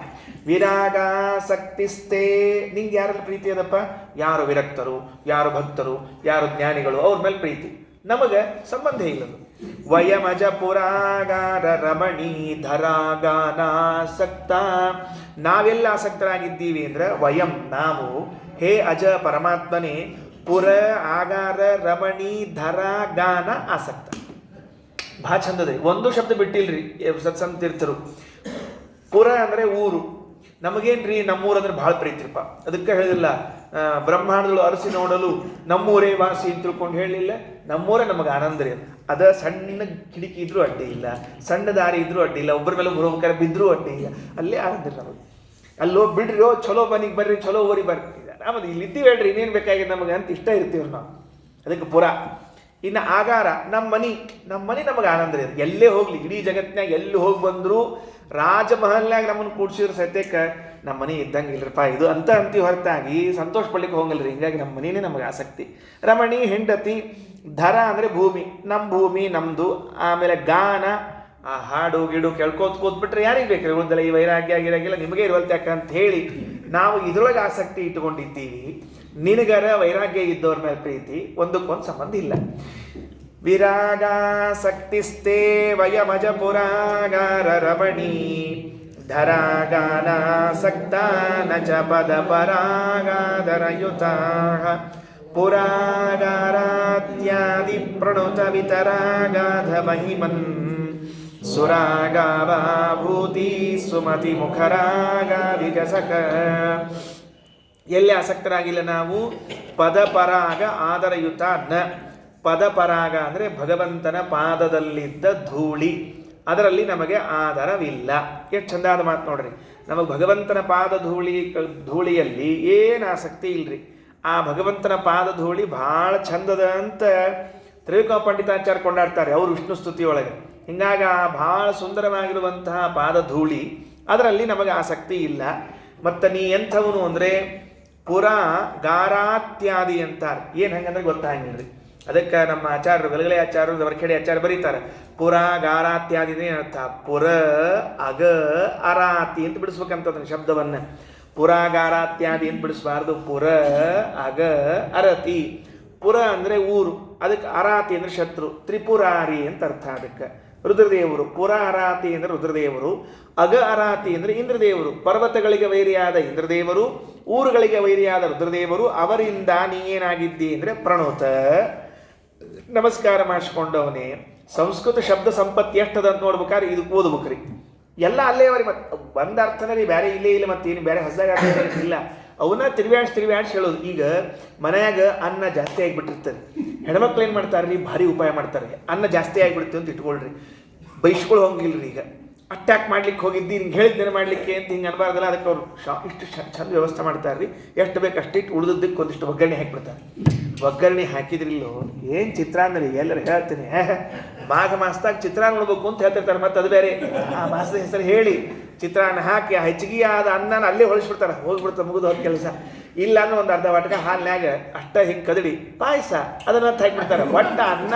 ವಿರಾಗಾಸಕ್ತಿಸ್ತೆ, ನಿಂಗೆ ಯಾರಲ್ಲಿ ಪ್ರೀತಿ ಅದಪ್ಪ? ಯಾರು ವಿರಕ್ತರು, ಯಾರು ಭಕ್ತರು, ಯಾರು ಜ್ಞಾನಿಗಳು, ಅವ್ರ ಮೇಲೆ ಪ್ರೀತಿ. ನಮಗೆ ಸಂಬಂಧ ಇಲ್ಲದು. ವಯಮಜ ಪುರಾಗಾರ ರಮಣೀ ಧರಾಗಾನಾಸಕ್ತ, ನಾವೆಲ್ಲ ಆಸಕ್ತರಾಗಿದ್ದೀವಿ ಅಂದ್ರೆ ವಯಂ ನಾವು, ಹೇ ಅಜ ಪರಮಾತ್ಮನೇ, ಪುರ ಆಗಾರ ರಮಣಿ ಧರ ಗಾನ ಆಸಕ್ತ. ಭಾಳ ಚಂದದೆ, ಒಂದು ಶಬ್ದ ಬಿಟ್ಟಿಲ್ರಿ ಸತ್ಸಂಗ ತೀರ್ಥರು. ಪುರ ಅಂದರೆ ಊರು. ನಮಗೇನ್ರಿ ನಮ್ಮೂರು ಅಂದ್ರೆ ಭಾಳ ಪ್ರೀತಿರಪ್ಪ. ಅದಕ್ಕೆ ಹೇಳಿಲ್ಲ ಬ್ರಹ್ಮಾಂಡಗಳು ಅರಸಿ ನೋಡಲು ನಮ್ಮೂರೇ ವಾಸಿ ಅಂತ ತಿಳ್ಕೊಂಡು ಹೇಳಲಿಲ್ಲ. ನಮ್ಮೂರೇ ನಮಗೆ ಆನಂದ ರೀ. ಅದ ಸಣ್ಣ ಕಿಟಕಿ ಇದ್ರೂ ಅಡ್ಡಿ ಇಲ್ಲ, ಸಣ್ಣ ದಾರಿ ಇದ್ರೂ ಅಡ್ಡಿ ಇಲ್ಲ, ಒಬ್ಬರ ಮೇಲೆ ಬರೋಬೇಕಾರೆ ಬಿದ್ದರೂ ಅಡ್ಡಿ ಇಲ್ಲ, ಅಲ್ಲೇ ಆನಂದ ನಮಗೆ. ಅಲ್ಲೋ ಬಿಡ್ರಿ, ಚಲೋ ಮನೆಗೆ ಬರ್ರಿ, ಚಲೋ ಊರಿಗೆ ಬರ್ರಿ, ನಮ್ಮದು ಇಲ್ಲಿ ಇದ್ದೀವಿ ಹೇಳ್ರಿ, ಇನ್ನೇನು ಬೇಕಾಗಿದೆ ನಮಗೆ ಅಂತ ಇಷ್ಟ ಇರ್ತೀವಿ ನಾವು. ಅದಕ್ಕೆ ಪುರ. ಇನ್ನು ಆಗಾರ ನಮ್ಮ ಮನೆ ನಮಗೆ ಆನಂದ ರೀ. ಎಲ್ಲೇ ಹೋಗ್ಲಿ, ಇಡೀ ಜಗತ್ತಿನಾಗ ಎಲ್ಲಿ ಹೋಗಿ ಬಂದರೂ ರಾಜಮಹಲ್ನಾಗ ನಮ್ಮನ್ನು ಕೂಡ್ಸಿದ್ರೆ ಸತ್ಯಕ್ಕೆ ನಮ್ಮ ಮನೆ ಇದ್ದಂಗೆ ಇಲ್ಲರಪ್ಪ ಇದು ಅಂತ ಅಂತೀವಿ, ಹೊರತಾಗಿ ಸಂತೋಷ ಪಡ್ಲಿಕ್ಕೆ ಹೋಗಲ್ರಿ. ಹಿಂಗಾಗಿ ನಮ್ಮ ಮನೇನೆ ನಮಗೆ ಆಸಕ್ತಿ. ರಮಣಿ ಹೆಂಡತಿ, ಧರ ಅಂದರೆ ಭೂಮಿ, ನಮ್ಮ ಭೂಮಿ ನಮ್ಮದು. ಆಮೇಲೆ ಗಾನ, ಆ ಹಾಡು ಗಿಡು ಕೇಳ್ಕೋತ ಕೂತ್ಬಿಟ್ರೆ ಯಾರಿಗೆ ಬೇಕ್ರಿ? ಉಳಿದಲ್ಲ ಈ ವೈರಾಗ್ಯ ಆಗಿರಾಗಿಲ್ಲ, ನಿಮಗೆ ಇರುವಲ್ತ್ಯಾಕ ಅಂತ ಹೇಳಿ ನಾವು ಇದ್ರೊಳಗೆ ಆಸಕ್ತಿ ಇಟ್ಕೊಂಡಿದ್ದೀವಿ. ನಿನಗರ ವೈರಾಗ್ಯ ಇದ್ದವ್ರ ಮೇಲೆ ಪ್ರೀತಿ, ಒಂದಕ್ಕೊಂದು ಸಂಬಂಧ ಇಲ್ಲ. ವಿರಾಗಾಸಕ್ತಿಸ್ತೆ ವಯಮಜ ಪುರಾಗಾರ ರಮಣೀ ಧರಾಗಾನಾಸಕ್ತ ನ ಚ ಪದ ಪರಾಗಾಧರಯುತಾಃ ಪುರಾಗಾರಾತ್ಯಾದಿ ಪ್ರಣುತ ವಿತರಾಗಾಧ ಮಹಿಮನ್ ಸುರಾಗಾಭೂತಿ ಸುಮತಿ ಮುಖರಾಗಾದಿಜಸಕ. ಎಲ್ಲಿ ಆಸಕ್ತರಾಗಿಲ್ಲ ನಾವು? ಪದಪರಾಗ ಆದರಯುತ ನ. ಪದಪರಾಗ ಅಂದರೆ ಭಗವಂತನ ಪಾದದಲ್ಲಿದ್ದ ಧೂಳಿ, ಅದರಲ್ಲಿ ನಮಗೆ ಆದರವಿಲ್ಲ. ಎಷ್ಟು ಚಂದಾದ ಮಾತು ನೋಡ್ರಿ. ನಮಗೆ ಭಗವಂತನ ಪಾದ ಧೂಳಿಯಲ್ಲಿ ಏನು ಆಸಕ್ತಿ ಇಲ್ರಿ. ಆ ಭಗವಂತನ ಪಾದ ಧೂಳಿ ಭಾಳ ಚಂದದ ಅಂತ ತ್ರಿವಿಕ್ರಮ ಪಂಡಿತಾಚಾರ್ಯ ಕೊಂಡಾಡ್ತಾರೆ ಅವರು ವಿಷ್ಣು ಸ್ತುತಿಯೊಳಗೆ. ಹಿಂಗಾಗ ಭಾಳ ಸುಂದರವಾಗಿರುವಂತಹ ಪಾದ ಧೂಳಿ, ಅದರಲ್ಲಿ ನಮಗೆ ಆಸಕ್ತಿ ಇಲ್ಲ. ಮತ್ತು ನೀ ಎಂಥವನು ಅಂದರೆ ಪುರ ಗಾರಾತ್ಯಾದಿ ಅಂತಾರೆ. ಏನು ಹಂಗಂದ್ರೆ ಗೊತ್ತಾಗಿಲ್ರಿ. ಅದಕ್ಕೆ ನಮ್ಮ ಆಚಾರ್ಯರು, ಗಲಗಲೆ ಆಚಾರ್ಯರು, ದವರ್ಖೇಡಿ ಆಚಾರ್ಯ ಬರೀತಾರೆ, ಪುರ ಗಾರಾತ್ಯಾದಿ ಅರ್ಥ ಪುರ ಅಗ ಅರಾತಿ ಅಂತ ಬಿಡಿಸ್ಬೇಕಂತಂದ್ರೆ ಶಬ್ದವನ್ನು. ಪುರ ಗಾರಾತ್ಯಾದಿ ಅಂತ ಬಿಡಿಸ್ಬಾರ್ದು. ಪುರ ಅಗ ಅರತಿ. ಪುರ ಅಂದರೆ ಊರು, ಅದಕ್ಕೆ ಅರಾತಿ ಅಂದರೆ ಶತ್ರು, ತ್ರಿಪುರಾರಿ ಅಂತ ಅರ್ಥ. ಅದಕ್ಕೆ ರುದ್ರದೇವರು. ಪುರ ಅರಾತಿ ಅಂದರೆ ರುದ್ರದೇವರು, ಅಗ ಅರಾತಿ ಅಂದರೆ ಇಂದ್ರದೇವರು. ಪರ್ವತಗಳಿಗೆ ವೈರಿಯಾದ ಇಂದ್ರದೇವರು, ಊರುಗಳಿಗೆ ವೈರಿಯಾದ ರುದ್ರದೇವರು. ಅವರಿಂದ ನೀ ಏನಾಗಿದ್ದಿ ಅಂದರೆ ಪ್ರಣೋತ, ನಮಸ್ಕಾರ ಮಾಡಿಸ್ಕೊಂಡವನೇ. ಸಂಸ್ಕೃತ ಶಬ್ದ ಸಂಪತ್ತಿ ಎಷ್ಟದ ಅಂತ ನೋಡ್ಬೇಕಾದ್ರೆ ಇದಕ್ಕೆ ಓದ್ಬೇಕ್ರಿ. ಎಲ್ಲ ಅಲ್ಲೇ ಅವರಿ. ಮತ್ತು ಒಂದು ಅರ್ಥನೇ ರೀ, ಬೇರೆ ಇಲ್ಲೇ ಇಲ್ಲ. ಮತ್ತೇನು ಬೇರೆ ಹೊಸದಾಗ ಇಲ್ಲ. ಅವನ್ನ ತಿರುವ್ಯಾಡ್ಸಿ ಹೇಳೋದು. ಈಗ ಮನೆಯಾಗ ಅನ್ನ ಜಾಸ್ತಿ ಆಗಿಬಿಟ್ಟಿರ್ತದೆ. ಹೆಣ್ಮಕ್ಳು ಏನು ಮಾಡ್ತಾರೆ ರೀ, ಭಾರಿ ಉಪಾಯ ಮಾಡ್ತಾರೆ. ಅನ್ನ ಜಾಸ್ತಿ ಆಗಿಬಿಡ್ತೀವಿ ಅಂತ ಇಟ್ಕೊಳ್ರಿ, ಬೈಸ್ಕೊಳ್ಳೋ ಹೋಗಿಲ್ರಿ. ಈಗ ಅಟ್ಯಾಕ್ ಮಾಡ್ಲಿಕ್ಕೆ ಹೋಗಿದ್ದು ನಿಂಗೆ ಹೇಳಿದ್ದೇನೆ ಮಾಡಲಿಕ್ಕೆ ಅಂತ ಹಿಂಗೆ ಅನ್ಬಾರ್ದಲ್ಲ. ಅದಕ್ಕೆ ಅವರು ಇಷ್ಟು ಚಂದ ವ್ಯವಸ್ಥೆ ಮಾಡ್ತಾರೆ ರೀ. ಎಷ್ಟು ಬೇಕು ಅಷ್ಟಿಟ್ಟು ಉಳಿದದ್ದಕ್ಕೆ ಒಂದಿಷ್ಟು ಒಗ್ಗರಣೆ ಹಾಕಿಬಿಡ್ತಾರೆ. ಒಗ್ಗರಣೆ ಹಾಕಿದ್ರಿಲ್ಲೋ ಏನು ಚಿತ್ರಾನ್ನ ರೀ, ಎಲ್ಲರೂ ಹೇಳ್ತೀನಿ ಮಾಘ ಮಾಸದಾಗ ಚಿತ್ರಾನ್ನ ಉಣ್ಬೇಕು ಅಂತ ಹೇಳ್ತಿರ್ತಾರೆ. ಮತ್ತು ಅದು ಬೇರೆ ಆ ಮಾಸದ ಹೆಸರು ಹೇಳಿ ಚಿತ್ರಾನ್ನ ಹಾಕಿ ಹೆಚ್ಚಿಗೆ ಆದ ಅನ್ನನ ಅಲ್ಲೇ ಹೊಳಿಸ್ಬಿಡ್ತಾರೆ. ಹೋಗ್ಬಿಡ್ತಾರೆ, ಮುಗಿದು ಹೋದ ಕೆಲಸ. ಇಲ್ಲ ಅನ್ನೋ ಒಂದು ಅರ್ಧ ವಾಟಕ ಹಾಲಿನಾಗ ಅಷ್ಟ ಹಿಂಗೆ ಕದಡಿ ಪಾಯಸ ಅದನ್ನ ಹಾಕಿಬಿಡ್ತಾರೆ. ಒಟ್ಟ ಅನ್ನ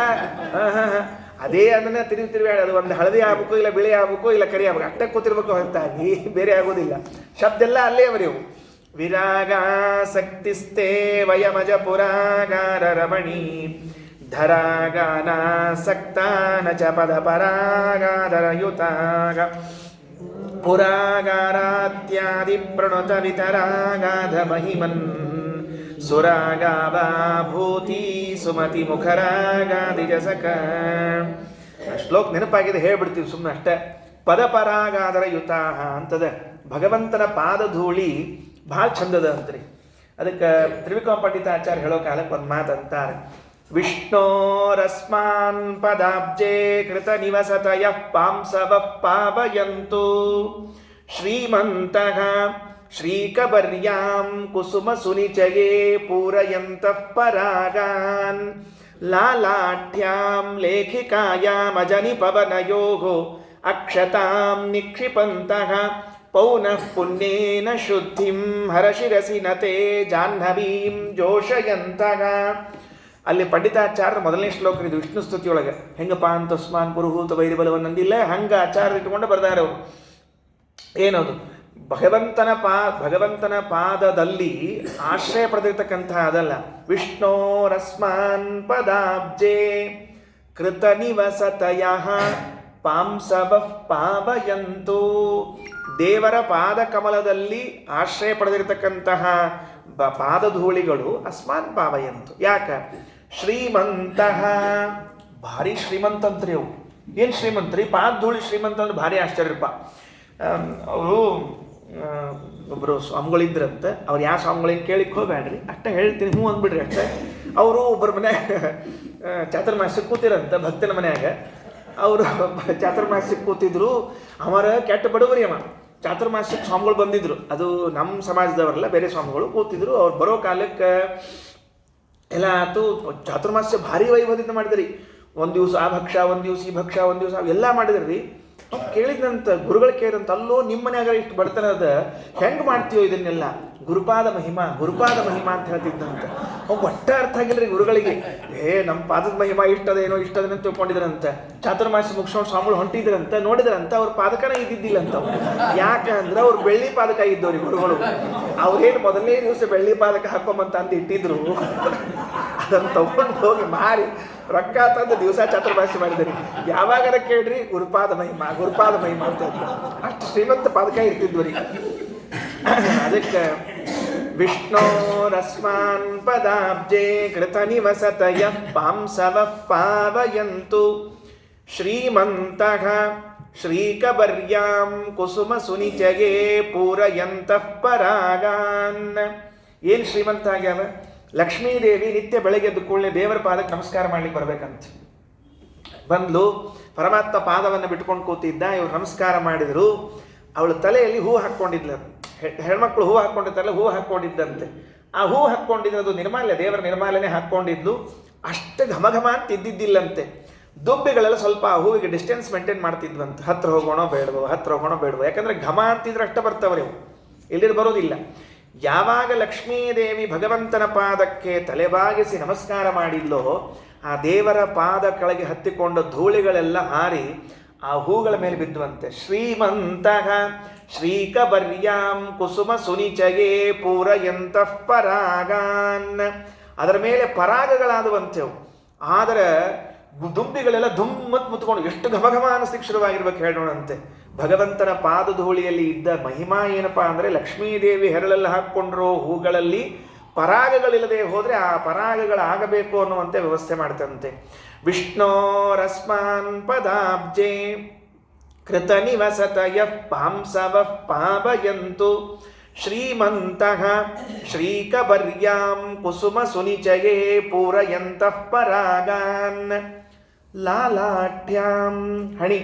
ಅದೇ ಅದನ್ನ ತಿರುವಿ ಅದು ಒಂದು ಹಳದಿ ಆಗ್ಬೇಕು, ಇಲ್ಲ ಬಿಳಿ ಆಗ್ಬೇಕು, ಇಲ್ಲ ಕರಿ ಆಗ್ಬೇಕು, ಅಷ್ಟೇ ಕೂತಿರ್ಬೇಕು ಹೊರತಾಗಿ ಬೇರೆ ಆಗೋದಿಲ್ಲ. ಶಬ್ದ ಎಲ್ಲ ಅಲ್ಲೇ ಅವರಿವು. ವಿರಾಗಾಸಕ್ತಿಸ್ತೆ ವಯಮಜ ಪುರಾಗಾರ ರಮಣಿ ಧರಾಗಾನಾಸಕ್ತಾನ ಚ ಪದ ಪರಾಗಾಧರಯುತಾಗ ಪುರಾಗಾರಾತ್ಯಾದಿ ಪ್ರಣುತ ವಿತರಾಗಾಧ ಮಹಿಮನ್ ಸುರಾಗಾಭೂತಿ ಸುಮತಿ ಮುಖರಾಗಾದಿಜಸಕ. ಶ್ಲೋಕ ನೆನಪಾಗಿದೆ, ಹೇಳ್ಬಿಡ್ತೀವಿ ಸುಮ್ಮನೆ ಅಷ್ಟೇ. ಪದಪರಾಗಾದರ ಯುತಾಹ ಅಂತದ ಭಗವಂತನ ಪಾದಧೂಳಿ ಭಾಳ ಚಂದದ ಅಂತ್ರಿ. ಅದಕ್ಕೆ ತ್ರಿವಿಕ್ರಮ ಪಂಡಿತಾಚಾರ್ಯ ಹೇಳೋ ಕಾಲಕ್ಕೆ ಒಂದು ಮಾತು ಅಂತಾರೆ, ವಿಷ್ಣೋರಸ್ಮಾನ್ ಪದಾಬ್ಜೆ ಕೃತ ನಿವಸತಯ ಪಾಂಸವ ಪಾವಯಂತು ಶ್ರೀಮಂತಃ ಶ್ರೀಕಬರ್ಯಾಂ ಕುಸುಮ ಸುನಿಚಯೇ ಪೂರಯಂತಃ ಪರಾಗಾನ್ ಲಾಲಾಢ್ಯಾಂ ಲೇಖಿಕಾಯಾಮಜನಿ ಪವನಯೋಃ ಅಕ್ಷತಾಂ ನಿಕ್ಷಿಪಂತಃ ಪೌನಃ ಪುಣ್ಯೇನ ಶುದ್ಧಿಂ ಹರಶಿರಸಿ ನತೆ ಜಾಹ್ನವೀಂ ಜೋಷಯಂತಃ. ಅಲ್ಲಿ ಪಂಡಿತಾಚಾರ್ಯ ಮೊದಲನೇ ಶ್ಲೋಕ ಇದು ವಿಷ್ಣು ಸ್ತುತಿಯೊಳಗೆ. ಹೆಂಗಪ್ಪ ಅಂತಸ್ಮಾನ್ ಪುರುಹೂತ ವೈರಿಬಲವನ್ನಂದಿಲ್ಲ ಹಂಗ ಆಚಾರ್ಯ ಇಟ್ಟುಕೊಂಡು ಬರ್ದಾರೆ ಅವರು. ಏನದು ಭಗವಂತನ ಪಾದದಲ್ಲಿ ಆಶ್ರಯ ಪಡೆದಿರ್ತಕ್ಕಂತಹ ಅದಲ್ಲ. ವಿಷ್ಣೋರಸ್ಮಾನ್ ಪದಾಬ್ಜೆ ಕೃತ ನಿವಸತಯ ಪಾಂಸವ ಪಾವಯಂತು. ದೇವರ ಪಾದ ಕಮಲದಲ್ಲಿ ಆಶ್ರಯ ಪಡೆದಿರತಕ್ಕಂತಹ ಪಾದಧೂಳಿಗಳು ಅಸ್ಮಾನ್ ಪಾವಯಂತು. ಯಾಕ? ಶ್ರೀಮಂತಃ, ಭಾರಿ ಶ್ರೀಮಂತಂತ್ರಿ ಅವು. ಏನು ಶ್ರೀಮಂತ್ರಿ? ಪಾದಧೂಳಿ ಶ್ರೀಮಂತ ಅಂದ್ರೆ ಭಾರಿ ಆಶ್ಚರ್ಯಪ್ಪ. ಅವರು ಒಬ್ಬರು ಸ್ವಾಮಿಗಳಿದ್ರಂತೆ. ಅವ್ರು ಯಾವ ಸ್ವಾಮಿಗಳೇನು ಕೇಳಿಕ್ಕೆ ಹೋಗ್ಬೇಡ್ರಿ, ಅಷ್ಟೇ ಹೇಳ್ತೀನಿ, ಹ್ಞೂ ಅಂದ್ಬಿಡ್ರಿ ಅಷ್ಟೇ. ಅವರು ಒಬ್ಬರ ಮನ್ಯಾಗ ಚಾತುರ್ಮಾಸ್ಯಕ್ಕೆ ಕೂತಿರಂತೆ, ಭಕ್ತನ ಮನ್ಯಾಗ. ಅವರು ಚಾತುರ್ಮಾಸ್ಯಕ್ಕೆ ಕೂತಿದ್ರು. ಅವರ ಕೆಟ್ಟ ಬಡವರಿ ಅವ. ಚಾತುರ್ಮಾಸ್ಯಕ್ಕೆ ಸ್ವಾಮಿಗಳು ಬಂದಿದ್ರು. ಅದು ನಮ್ಮ ಸಮಾಜದವರಲ್ಲ, ಬೇರೆ ಸ್ವಾಮಿಗಳು ಕೂತಿದ್ರು. ಅವ್ರು ಬರೋ ಕಾಲಕ್ಕೆ ಎಲ್ಲ ಆಯ್ತು. ಚಾತುರ್ಮಾಸ್ಯ ಭಾರಿ ವೈಭವದಿಂದ ಮಾಡಿದ್ರಿ. ಒಂದು ದಿವಸ ಆ ಭಕ್ಷ, ಒಂದು ದಿವಸ ಈ ಭಕ್ಷ, ಒಂದು ದಿವಸ ಎಲ್ಲ ಮಾಡಿದ್ರಿ. ಕೇಳಿದಂತ ಗುರುಗಳು ಕೇಳಿದಂತ, ಅಲ್ಲೋ ನಿಮ್ಮ ಮನ್ಯಾಗ ಇಷ್ಟು ಬಡತನದ ಹೆಂಗೆ ಮಾಡ್ತೀವೋ ಇದನ್ನೆಲ್ಲ? ಗುರುಪಾದ ಮಹಿಮಾ ಅಂತ ಹೇಳ್ತಿದ್ದಂತ. ಅವ್ನು ಒಟ್ಟ ಅರ್ಥ ಆಗಿಲ್ರಿ ಗುರುಗಳಿಗೆ. ನಮ್ಮ ಪಾದದ ಮಹಿಮಾ ಇಷ್ಟದೇನೋ ಇಷ್ಟದೇನೋ ತಿಳ್ಕೊಂಡಿದ್ರಂತ. ಚಾತುರ್ಮಾಸ್ಯ ಮುಗಿಸ್ಕೊಂಡು ಸ್ವಾಮಿಗಳು ಹೊಂಟಿದ್ರಂತ. ನೋಡಿದ್ರಂತ ಅವ್ರ ಪಾದಕನ ಇದ್ದಿದ್ದಿಲ್ಲಂತ. ಯಾಕಂದ್ರೆ ಅವ್ರು ಬೆಳ್ಳಿ ಪಾದಕ ಇದ್ದವ್ರಿ ಗುರುಗಳು. ಅವ್ರೇನು ಮೊದಲನೇ ದಿವಸ ಬೆಳ್ಳಿ ಪಾದಕ ಹಾಕೊಂಬಂತ ಅಂತ ಇಟ್ಟಿದ್ರು. ಅದನ್ನು ತಗೊಂಡು ಹೋಗಿ ಮಾರಿ ರೊಕ್ಕ ತಂದು ದಿವಸ ಚಾತುರ್ಮಾಸ್ಯ ಮಾಡಿದ್ರಿ. ಯಾವಾಗಾರ ಕೇಳ್ರಿ ಗುರುಪಾದ ಮಹಿಮಾ ಅಂತ ಅಷ್ಟು ಶ್ರೀಮಂತ ಪಾದಕ ಇರ್ತಿದ್ವರಿ. ಅದಕ್ಕೆ ವಿಷ್ಣೋರಸ್ಮಾನ್ ಪದಾಬ್ಜೆ ಕೃತ ನಿವಸತಯ ಪಾಂಸವ ಪಾವಯಂತು ಶ್ರೀಮಂತಃ ಶ್ರೀಕಬರ್ಯಾಂ ಕುಸುಮ ಸುನಿಚಯೇ ಪೂರಯಂತಃ ಪರಾಗಾನ್. ಏನು ಶ್ರೀಮಂತ ಆಗ್ಯಾವ? ಲಕ್ಷ್ಮೀದೇವಿ ನಿತ್ಯ ಬೆಳಗ್ಗೆ ಎದ್ದು ಕೂಡಲೇ ದೇವರ ಪಾದಕ್ಕೆ ನಮಸ್ಕಾರ ಮಾಡ್ಲಿಕ್ಕೆ ಬರ್ಬೇಕಂತ ಬಂದ್ಲು. ಪರಮಾತ್ಮ ಪಾದವನ್ನು ಬಿಟ್ಕೊಂಡು ಕೂತಿದ್ದ. ಇವ್ರು ನಮಸ್ಕಾರ ಮಾಡಿದ್ರು. ಅವಳ ತಲೆಯಲ್ಲಿ ಹೂ ಹಾಕ್ಕೊಂಡಿದ್ಲು. ಹೆಣ್ಮಕ್ಳು ಹೂ ಹಾಕ್ಕೊಂಡಿರ್ತಾರಲ್ಲ, ಹೂ ಹಾಕ್ಕೊಂಡಿದ್ದಂತೆ. ಆ ಹೂ ಹಾಕ್ಕೊಂಡಿದ್ರೆ ಅದು ನಿರ್ಮಾಲ್ಯ, ದೇವರ ನಿರ್ಮಾಲ್ಯನೇ ಹಾಕ್ಕೊಂಡಿದ್ಲು. ಅಷ್ಟು ಘಮಘಮ ಅಂತ ಇದ್ದಿದ್ದಿಲ್ಲಂತೆ. ದುಬ್ಬಿಗಳೆಲ್ಲ ಸ್ವಲ್ಪ ಆ ಹೂವಿಗೆ ಡಿಸ್ಟೆನ್ಸ್ ಮೇಂಟೈನ್ ಮಾಡ್ತಿದ್ವಂತೆ. ಹತ್ರ ಹೋಗೋಣೋ ಬೇಡವೋ. ಯಾಕಂದ್ರೆ ಘಮ ಅಂತಿದ್ರೆ ಅಷ್ಟೇ ಬರ್ತಾವ್ರಿ ಅವು, ಎಲ್ಲಿರು ಬರೋದಿಲ್ಲ. ಯಾವಾಗ ಲಕ್ಷ್ಮೀದೇವಿ ಭಗವಂತನ ಪಾದಕ್ಕೆ ತಲೆಬಾಗಿಸಿ ನಮಸ್ಕಾರ ಮಾಡಿದ್ಲೋ, ಆ ದೇವರ ಪಾದ ಕೆಳಗೆ ಹತ್ತಿಕೊಂಡ ಧೂಳಿಗಳೆಲ್ಲ ಹಾರಿ ಆ ಹೂಗಳ ಮೇಲೆ ಬಿದ್ದುವಂತೆ. ಶ್ರೀಮಂತಃ ಶ್ರೀಕಬರ್ಯಾಂ ಕುಸುಮ ಸುನಿಚಯೇ ಪೂರಯಂತಃ ಪರಾಗಾನ್. ಅದರ ಮೇಲೆ ಪರಾಗಗಳಾದವಂತೆವು. ಆದರೆ ದುಂಬಿಗಳೆಲ್ಲ ಧುಮ್ಮತ್ ಮುತ್ಕೊಂಡು ಎಷ್ಟು ಘಮಘಮ ಅನ್ನಿಸ್ಲಿಕ್ಕೆ ಶುರುವಾಗಿರ್ಬೇಕು ಹೇಳೋಣಂತೆ. ಭಗವಂತನ ಪಾದಧೂಳಿಯಲ್ಲಿ ಇದ್ದ ಮಹಿಮಾ ಏನಪ್ಪಾ ಅಂದರೆ, ಲಕ್ಷ್ಮೀದೇವಿ ಹೆರಳೆಲ್ಲ ಹಾಕ್ಕೊಂಡಿರೋ ಹೂಗಳಲ್ಲಿ ಪರಾಗಗಳಿಲ್ಲದೆ ಹೋದರೆ ಆ ಪರಾಗಗಳಾಗಬೇಕು ಅನ್ನುವಂತೆ ವ್ಯವಸ್ಥೆ ಮಾಡ್ತಂತೆ. ವಿಷ್ಣೋರಸ್ಮಾನ್ ಪದಾಬ್ಜೆ ಕೃತ ನಿವಸತಯ ಪಾಂಸವ ಪಾವಯಂತು ಶ್ರೀಮಂತಃ ಶ್ರೀಕಬರ್ಯಾಂ ಕುಸುಮ ಸುನಿಚಯೇ ಪೂರಯಂತಃ ಪರಾಗಾನ್ ಲಾಲಾಢ್ಯಾಂ. ಹಣಿ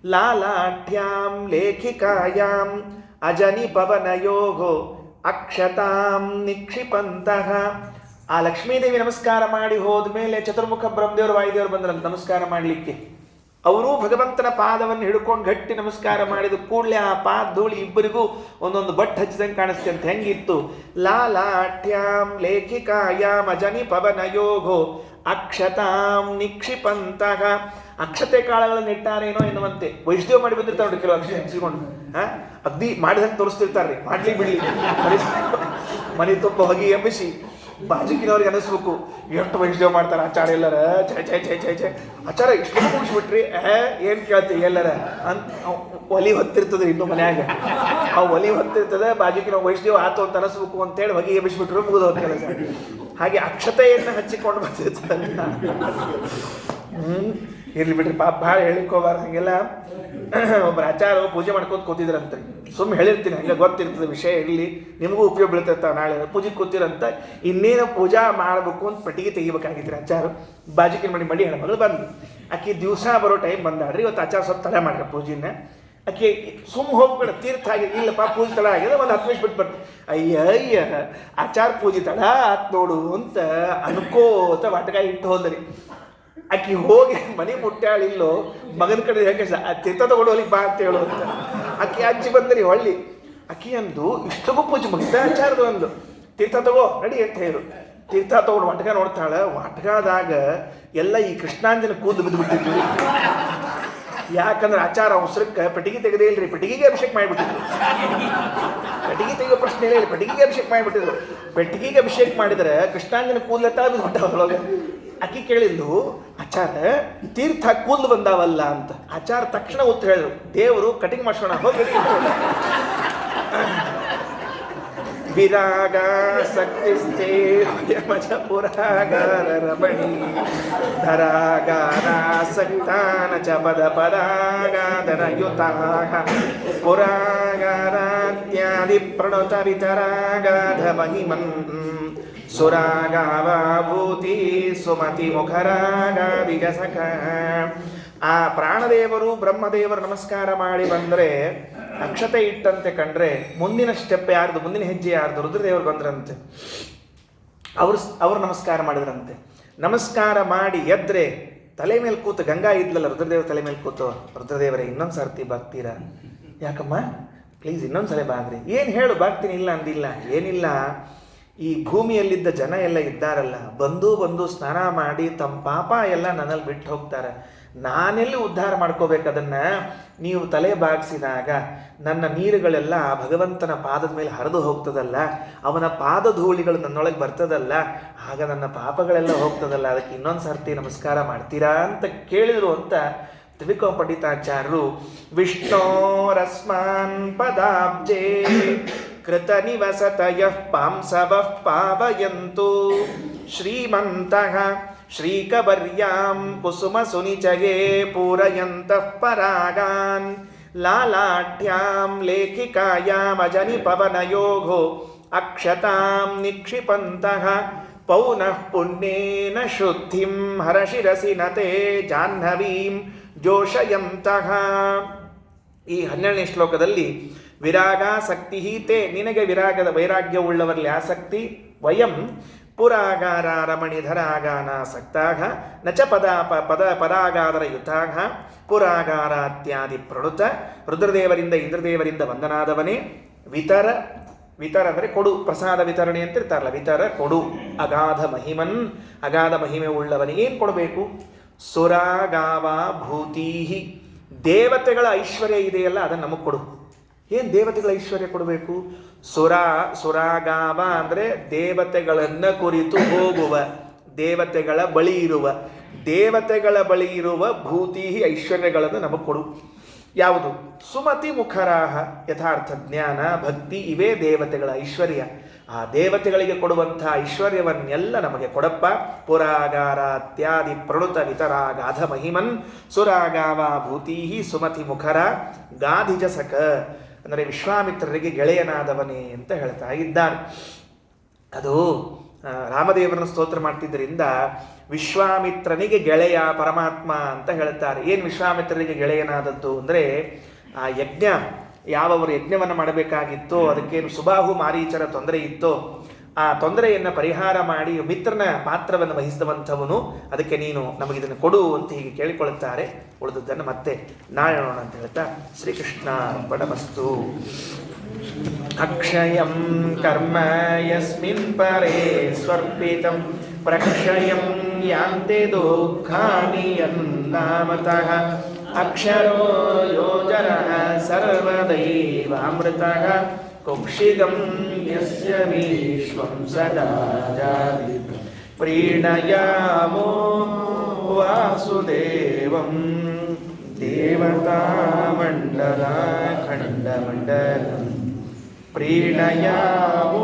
ಲಾಲಾಢ್ಯಾಂ ಲೇಖಿಕಾಯಾಂ ಅಜನಿ ಪವನಯೋಗೋ ಅಕ್ಷತಾಂ ನಿಕ್ಷಿಪಂತಹ. ಆ ಲಕ್ಷ್ಮೀದೇವಿ ನಮಸ್ಕಾರ ಮಾಡಿ ಹೋದ್ಮೇಲೆ ಚತುರ್ಮುಖ ಬ್ರಹ್ಮದೇವರು ವಾಯುದೇವರು ಬಂದ್ರಂತ ನಮಸ್ಕಾರ ಮಾಡಲಿಕ್ಕೆ. ಅವರೂ ಭಗವಂತನ ಪಾದವನ್ನು ಹಿಡ್ಕೊಂಡು ಗಟ್ಟಿ ನಮಸ್ಕಾರ ಮಾಡಿದ ಕೂಡಲೇ ಆ ಪಾದ ಧೂಳಿ ಇಬ್ಬರಿಗೂ ಒಂದೊಂದು ಬಟ್ ಹಚ್ಚಿದಂಗೆ ಕಾಣಿಸ್ತೆ ಅಂತ. ಹೆಂಗಿತ್ತು? ಲಾಲಾಠ್ಯಾಂ ಲೇಖಿಕಾಯಾಂ ಅಜನಿ ಪವನಯೋಗೋ ಅಕ್ಷತಾಂ ನಿಕ್ಷಿಪಂತಹ. ಅಕ್ಷತೆ ಕಾಳಗಳನ್ನು ಇಟ್ಟಾರೇನೋ ಎನ್ನುವಂತೆ ವೈಷ್ಣವ ಮಾಡಿ ಬಂದಿರ್ತಾರೆ ನೋಡಿ ಕೆಲವು ಅಕ್ಷತೆ ಹಚ್ಚಿಕೊಂಡು. ಅಗ್ದಿ ಮಾಡಿದಂಗೆ ತೋರಿಸ್ತಿರ್ತಾರೆ, ಮಾಡ್ಲಿ ಬಿಡ್ಲಿ ಮನೆ ತುಂಬ ಹೊಗೆ ಎಬ್ಬಿಸಿ ಬಾಜುಕಿನವ್ರಿಗೆ ಅನಿಸ್ಬೇಕು ಎಷ್ಟು ವೈಷ್ಣವ ಮಾಡ್ತಾರೆ ಆಚಾರ ಎಲ್ಲರ. ಛೆ ಛೆ ಛೆ ಛೆ ಛೆ ಆಚಾರ ಇಷ್ಟು ಮುಗಿಸ್ಬಿಟ್ರಿ ಏನು ಕೇಳ್ತೀವಿ ಎಲ್ಲರ ಅಂತ. ಒಲಿ ಹೊತ್ತಿರ್ತದೆ ಇನ್ನೂ ಮನ್ಯಾಗ, ಆ ಒಲಿ ಹೊತ್ತಿರ್ತದೆ, ಬಾಜುಕಿನ ವೈಷ್ಣವ ಆತು ಅಂತ ಅನಿಸ್ಬೇಕು ಅಂತೇಳಿ ಹೊಗೆ ಎಬ್ಬಿಸ್ಬಿಟ್ರು ಮುಗಿದು ಹೋದ ಕೆಲಸ. ಹಾಗೆ ಅಕ್ಷತೆಯನ್ನು ಹಚ್ಚಿಕೊಂಡು ಬರ್ತಿರ್ತಾರೆ. ಇರ್ಲಿ ಬಿಡ್ರಿ ಪಾಪ ಭಾಳ ಹೇಳಿಕೋಬಾರ್ದು ಹಂಗೆಲ್ಲ. ಒಬ್ಬರು ಆಚಾರ ಪೂಜೆ ಮಾಡ್ಕೊಂಡು ಕೂತಿದ್ರಂತೆ. ಸುಮ್ಮನೆ ಹೇಳಿರ್ತೀನಿ ಹಂಗೆ ಗೊತ್ತಿರ್ತದೆ ವಿಷಯ, ಇರಲಿ ನಿಮಗೂ ಉಪಯೋಗ ಬೀಳ್ತಿರ್ತಾವೆ. ನಾಳೆ ಪೂಜೆಗೆ ಕೂತಿರಂತ ಇನ್ನೇನು ಪೂಜಾ ಮಾಡಬೇಕು ಅಂತ ಪೆಟ್ಟಿಗೆ ತೆಗಿಬೇಕಾಗಿದ್ರಿ ಆಚಾರ. ಬಾಜುಕಿನ ಮಡಿ ಹೆಣ್ಮಗಳು ಬಂದು ಆಕೆ ದಿವಸ ಬರೋ ಟೈಮ್ ಬಂದಾಡ್ರಿ. ಇವತ್ತು ಆಚಾರ ಸ್ವಲ್ಪ ತಡ ಮಾಡ್ರಿ ಪೂಜೆನ. ಆಕೆ ಸುಮ್ಮ ಹೋಗ್ಬೇಡ, ತೀರ್ಥ ಆಗಿದೆ, ಇಲ್ಲಪ್ಪ ಪೂಜೆ ತಡ ಆಗಿದೆ, ಒಂದು 10 ನಿಮಿಷ ಬಿಟ್ಟು ಬರ್ತೀನಿ. ಅಯ್ಯ ಆಚಾರ ಪೂಜೆ ತಡ ಆತ್ ನೋಡು ಅಂತ ಅನ್ಕೋತ ವಾಟಕಾಯಿ ಇಟ್ಟು ಹೋದ್ರಿ. ಆಕಿ ಹೋಗಿ ಮನೆ ಮುಟ್ಟಾಳಿಲ್ಲೋ ಮಗನ ಕಡೆ ಹೇಗೆ ತೀರ್ಥ ತಗೊಂಡು ಹೋಗ್ಲಿಕ್ಕೆ ಬಾ ಅಂತ ಹೇಳುವಂತ. ಆಕಿ ಅಜ್ಜಿ ಬಂದ್ರಿ ಹೊಳ್ಳಿ. ಆಕಿ ಅಂದು ಇಷ್ಟಗೂ ಪೂಜೆ ಮುಗಿತ ಆಚಾರದು ಅಂದು ತೀರ್ಥ ತಗೋ ನಡಿ ಅಂತ ಹೇಳು. ತೀರ್ಥ ತಗೊಂಡು ವಾಟಕ ನೋಡ್ತಾಳೆ. ವಾಟಕದಾಗ ಎಲ್ಲ ಈ ಕೃಷ್ಣಾಂಜನ ಕೂದು ಬಿದ್ದುಬಿಟ್ಟಿದ್ವಿ. ಯಾಕಂದ್ರೆ ಆಚಾರ ಅವಸರಕ್ಕೆ ಪೆಟ್ಟಿಗೆ ತೆಗೆದೇ ಇಲ್ರಿ, ಪೆಟ್ಟಿಗೆಗೆ ಅಭಿಷೇಕ ಮಾಡಿಬಿಟ್ಟಿದ್ರು. ಪೆಟ್ಟಿಗೆ ತೆಗೆಯೋ ಪ್ರಶ್ನೆ ಇಲ್ಲ, ಪೆಟ್ಟಿಗೆಗೆ ಅಭಿಷೇಕ ಮಾಡಿಬಿಟ್ಟಿದ್ರು. ಪೆಟ್ಟಿಗೆಗೆ ಅಭಿಷೇಕ ಮಾಡಿದ್ರೆ ಕೃಷ್ಣಾಂಜನ ಕೂದಲೆತ್ತ ಬಿದ್ದುಬಿಟ್ಟಾವಳೊಳಗೆ. ಅಕ್ಕಿ ಕೇಳಿದ್ಲು, ಆಚಾರ ತೀರ್ಥ ಕೂದಲು ಬಂದಾವಲ್ಲ ಅಂತ. ಆಚಾರ ತಕ್ಷಣ ಉತ್ತರ ಹೇಳಿದ್ರು, ದೇವರು ಕಟಿಂಗ್ ಮಾಡ್ಸೋಣ ಹೋಗಿ. ವಿರಾಗ ಶಕ್ತಿಸ್ಥೇ ಯಮಜ ಪುರಾಗಾರ ರಮಣಿ ಧರಾಗಾರ ಸಕ್ತಾನ ಚ ಪದ ಪರಾಗಾಧರ ಯುತಾಹ ಪುರಾಗಾರಾತ್ಯಾದಿ ಪ್ರಣುತ ವಿತರಾಗಾಧ ಮಹಿಮನ್ ಸುರಾಗಾಭೂತಿ ಸುಮತಿ ಮುಖರಾಗಾದಿಜಸಖ. ಆ ಪ್ರಾಣದೇವರು ಬ್ರಹ್ಮದೇವರು ನಮಸ್ಕಾರ ಮಾಡಿ ಬಂದರೆ ಅಕ್ಷತೆ ಇಟ್ಟಂತೆ ಕಂಡ್ರೆ ಮುಂದಿನ ಸ್ಟೆಪ್ ಯಾರ್ದು, ಮುಂದಿನ ಹೆಜ್ಜೆ ಯಾರ್ದು? ರುದ್ರದೇವರು ಬಂದ್ರಂತೆ. ಅವರು ನಮಸ್ಕಾರ ಮಾಡಿದ್ರಂತೆ. ನಮಸ್ಕಾರ ಮಾಡಿ ಎದ್ರೆ ತಲೆ ಮೇಲೆ ಕೂತು ಗಂಗಾ ಇದ್ಲಲ್ಲ ರುದ್ರದೇವ್ರ ತಲೆ ಮೇಲೆ ಕೂತು, ರುದ್ರದೇವರೇ ಇನ್ನೊಂದು ಸರ್ತಿ ಬಾಗ್ತೀರಾ? ಯಾಕಮ್ಮ ಪ್ಲೀಸ್ ಇನ್ನೊಂದ್ಸಲ ಬಾಗ್ರಿ. ಏನು ಹೇಳು, ಬಾಗ್ತೀನಿ, ಇಲ್ಲ ಅಂದಿಲ್ಲ. ಏನಿಲ್ಲ, ಈ ಭೂಮಿಯಲ್ಲಿದ್ದ ಜನ ಎಲ್ಲ ಇದ್ದಾರಲ್ಲ, ಬಂದು ಸ್ನಾನ ಮಾಡಿ ತಮ್ಮ ಪಾಪ ಎಲ್ಲ ನನ್ನಲ್ಲಿ ಬಿಟ್ಟು ಹೋಗ್ತಾರೆ. ನಾನೆಲ್ಲಿ ಉದ್ಧಾರ ಮಾಡ್ಕೋಬೇಕು ಅದನ್ನು? ನೀವು ತಲೆ ಬಾಗಿಸಿದಾಗ ನನ್ನ ನೀರುಗಳೆಲ್ಲ ಭಗವಂತನ ಪಾದದ ಮೇಲೆ ಹರಿದು ಹೋಗ್ತದಲ್ಲ, ಅವನ ಪಾದ ಧೂಳಿಗಳು ನನ್ನೊಳಗೆ ಬರ್ತದಲ್ಲ, ಆಗ ನನ್ನ ಪಾಪಗಳೆಲ್ಲ ಹೋಗ್ತದಲ್ಲ, ಅದಕ್ಕೆ ಇನ್ನೊಂದು ಸರ್ತಿ ನಮಸ್ಕಾರ ಮಾಡ್ತೀರಾ ಅಂತ ಕೇಳಿದರು ಅಂತ ತ್ರಿವಿಕ್ರಮ ಪಂಡಿತಾಚಾರ್ಯರು ವಿಷ್ಣೋರಸ್ಮಾನ್ ಪದಾಬ್ಜೇ ಕೃತ ನಿವಸತಯಃ ಪಾಂಸವಃ ಪಾವಯಂತು ಶ್ರೀಮಂತಃ ಶ್ರೀಕವರ್ಯಾಂ ಕುಸುಮ ಸುನಿಚಯೇ ಪೂರಯಂತಃ ಪರಾಗಾನ್ ಲಾಲಾಢ್ಯಾಂ ಲೇಖಿಕಾಯಾಂ ಅಜನಿ ಪವನಯೋಗೋ ಅಕ್ಷತಾಂ ನಿಕ್ಷಿಪಂತಃ ಪೌನಃ ಪುಣ್ಯೇನ ಶುದ್ಧಿಂ ಹರಶಿರಸಿ ನತೆ ಜಾಹ್ನವೀಂ ಜೋಷಯಂತಃ. ಈ 12ನೇ ಶ್ಲೋಕದಲ್ಲಿ ವಿರಾಗಾಸಕ್ತಿ ತೇ, ನಿನಗೆ ವೈರಾಗ್ಯವುಳ್ಳವರಲ್ಲಿ ಆಸಕ್ತಿ, ವಯಂ ಪುರಾಗಾರ ರಮಣಿಧರಾಗಾನಾಸಕ್ತಾಃ ನ ಚ ಪರಾಗಾದರ ಯುತಾಃ ಪುರಾಗಾರಾತ್ಯಾದಿ ಪ್ರಣುತ. ರುದ್ರದೇವರಿಂದ ಇಂದ್ರದೇವರಿಂದ ವಂದನಾದವನೇ. ವಿತರ ಅಂದರೆ ಕೊಡು, ಪ್ರಸಾದ ವಿತರಣೆ ಅಂತ ಇರ್ತಾರಲ್ಲ, ವಿತರ ಕೊಡು. ಅಗಾಧ ಮಹಿಮನ್, ಅಗಾಧ ಮಹಿಮೆ ಉಳ್ಳವನೇ. ಏನು ಕೊಡಬೇಕು? ಸುರಾಗಾವ ಭೂತೀಹಿ, ದೇವತೆಗಳ ಐಶ್ವರ್ಯ ಇದೆಯಲ್ಲ ಅದನ್ನು ನಮಗೆ ಕೊಡು. ಏನು ದೇವತೆಗಳ ಐಶ್ವರ್ಯ ಕೊಡಬೇಕು? ಸುರಾಗಾವ ಅಂದರೆ ದೇವತೆಗಳನ್ನು ಕುರಿತು ಹೋಗುವ, ದೇವತೆಗಳ ಬಳಿ ಇರುವ ಭೂತೀಹಿ ಐಶ್ವರ್ಯಗಳನ್ನು ನಮಗೆ ಕೊಡು. ಯಾವುದು? ಸುಮತಿ ಮುಖರಾಹ, ಯಥಾರ್ಥ ಜ್ಞಾನ ಭಕ್ತಿ, ಇವೇ ದೇವತೆಗಳ ಐಶ್ವರ್ಯ. ಆ ದೇವತೆಗಳಿಗೆ ಕೊಡುವಂಥ ಐಶ್ವರ್ಯವನ್ನೆಲ್ಲ ನಮಗೆ ಕೊಡಪ್ಪ. ಪುರಾಗಾರಾತ್ಯಾದಿ ಪ್ರಣುತ ವಿತರಾಗಾಧ ಮಹಿಮನ್ ಸುರಾಗಾವ ಭೂತೀಹಿ ಸುಮತಿ ಮುಖರ ಗಾಧಿಜಸಕ, ಅಂದರೆ ವಿಶ್ವಾಮಿತ್ರರಿಗೆ ಗೆಳೆಯನಾದವನೇ ಅಂತ ಹೇಳ್ತಾ ಇದ್ದಾರೆ. ಅದು ರಾಮದೇವರನ್ನು ಸ್ತೋತ್ರ ಮಾಡ್ತಿದ್ದರಿಂದ ವಿಶ್ವಾಮಿತ್ರನಿಗೆ ಗೆಳೆಯ ಪರಮಾತ್ಮ ಅಂತ ಹೇಳ್ತಾರೆ. ಏನು ವಿಶ್ವಾಮಿತ್ರನಿಗೆ ಗೆಳೆಯನಾದದ್ದು ಅಂದರೆ, ಆ ಯಜ್ಞ ಯಾವವರು ಯಜ್ಞವನ್ನು ಮಾಡಬೇಕಾಗಿತ್ತೋ, ಅದಕ್ಕೇನು ಸುಬಾಹು ಮಾರೀಚರ ತೊಂದರೆ ಇತ್ತೋ, ಆ ತೊಂದರೆಯನ್ನು ಪರಿಹಾರ ಮಾಡಿ ಮಿತ್ರನ ಪಾತ್ರವನ್ನು ವಹಿಸಿದವಂಥವನು, ಅದಕ್ಕೆ ನೀನು ನಮಗಿದನ್ನು ಕೊಡು ಅಂತ ಹೀಗೆ ಕೇಳಿಕೊಳ್ಳುತ್ತಾರೆ. ಉಳಿದದ್ದನ್ನು ಮತ್ತೆ ನಾಳೆ ನೋಡೋಣ ಅಂತ ಹೇಳ್ತಾ ಶ್ರೀಕೃಷ್ಣ ಅರ್ಪಣಮಸ್ತು. ಅಕ್ಷಯಂ ಕರ್ಮ ಯಸ್ಮಿನ್ ಪರೇ ಸ್ವರ್ಪಿತಂ ಪ್ರಕ್ಷಯಂ ಯಾಂತೆ ದುಃಖಾನಿ ಯನ್ನಾಮತಃ ಅಕ್ಷರೋ ಯೋಜನಃ ಸರ್ವದೈವಾಮೃತಃ ಕುಕ್ಷಿಗಂ ಯಸ್ಯ ವಿಶ್ವಂ ಸದಾ ಜಾತಿ ಪ್ರೀಣಯಾಮೋ ವಾಸುದೇವಂ ದೇವತಾಮಂಡಲ ಖಂಡಮಂಡಲಂ ಪ್ರೀಣಯಾಮೋ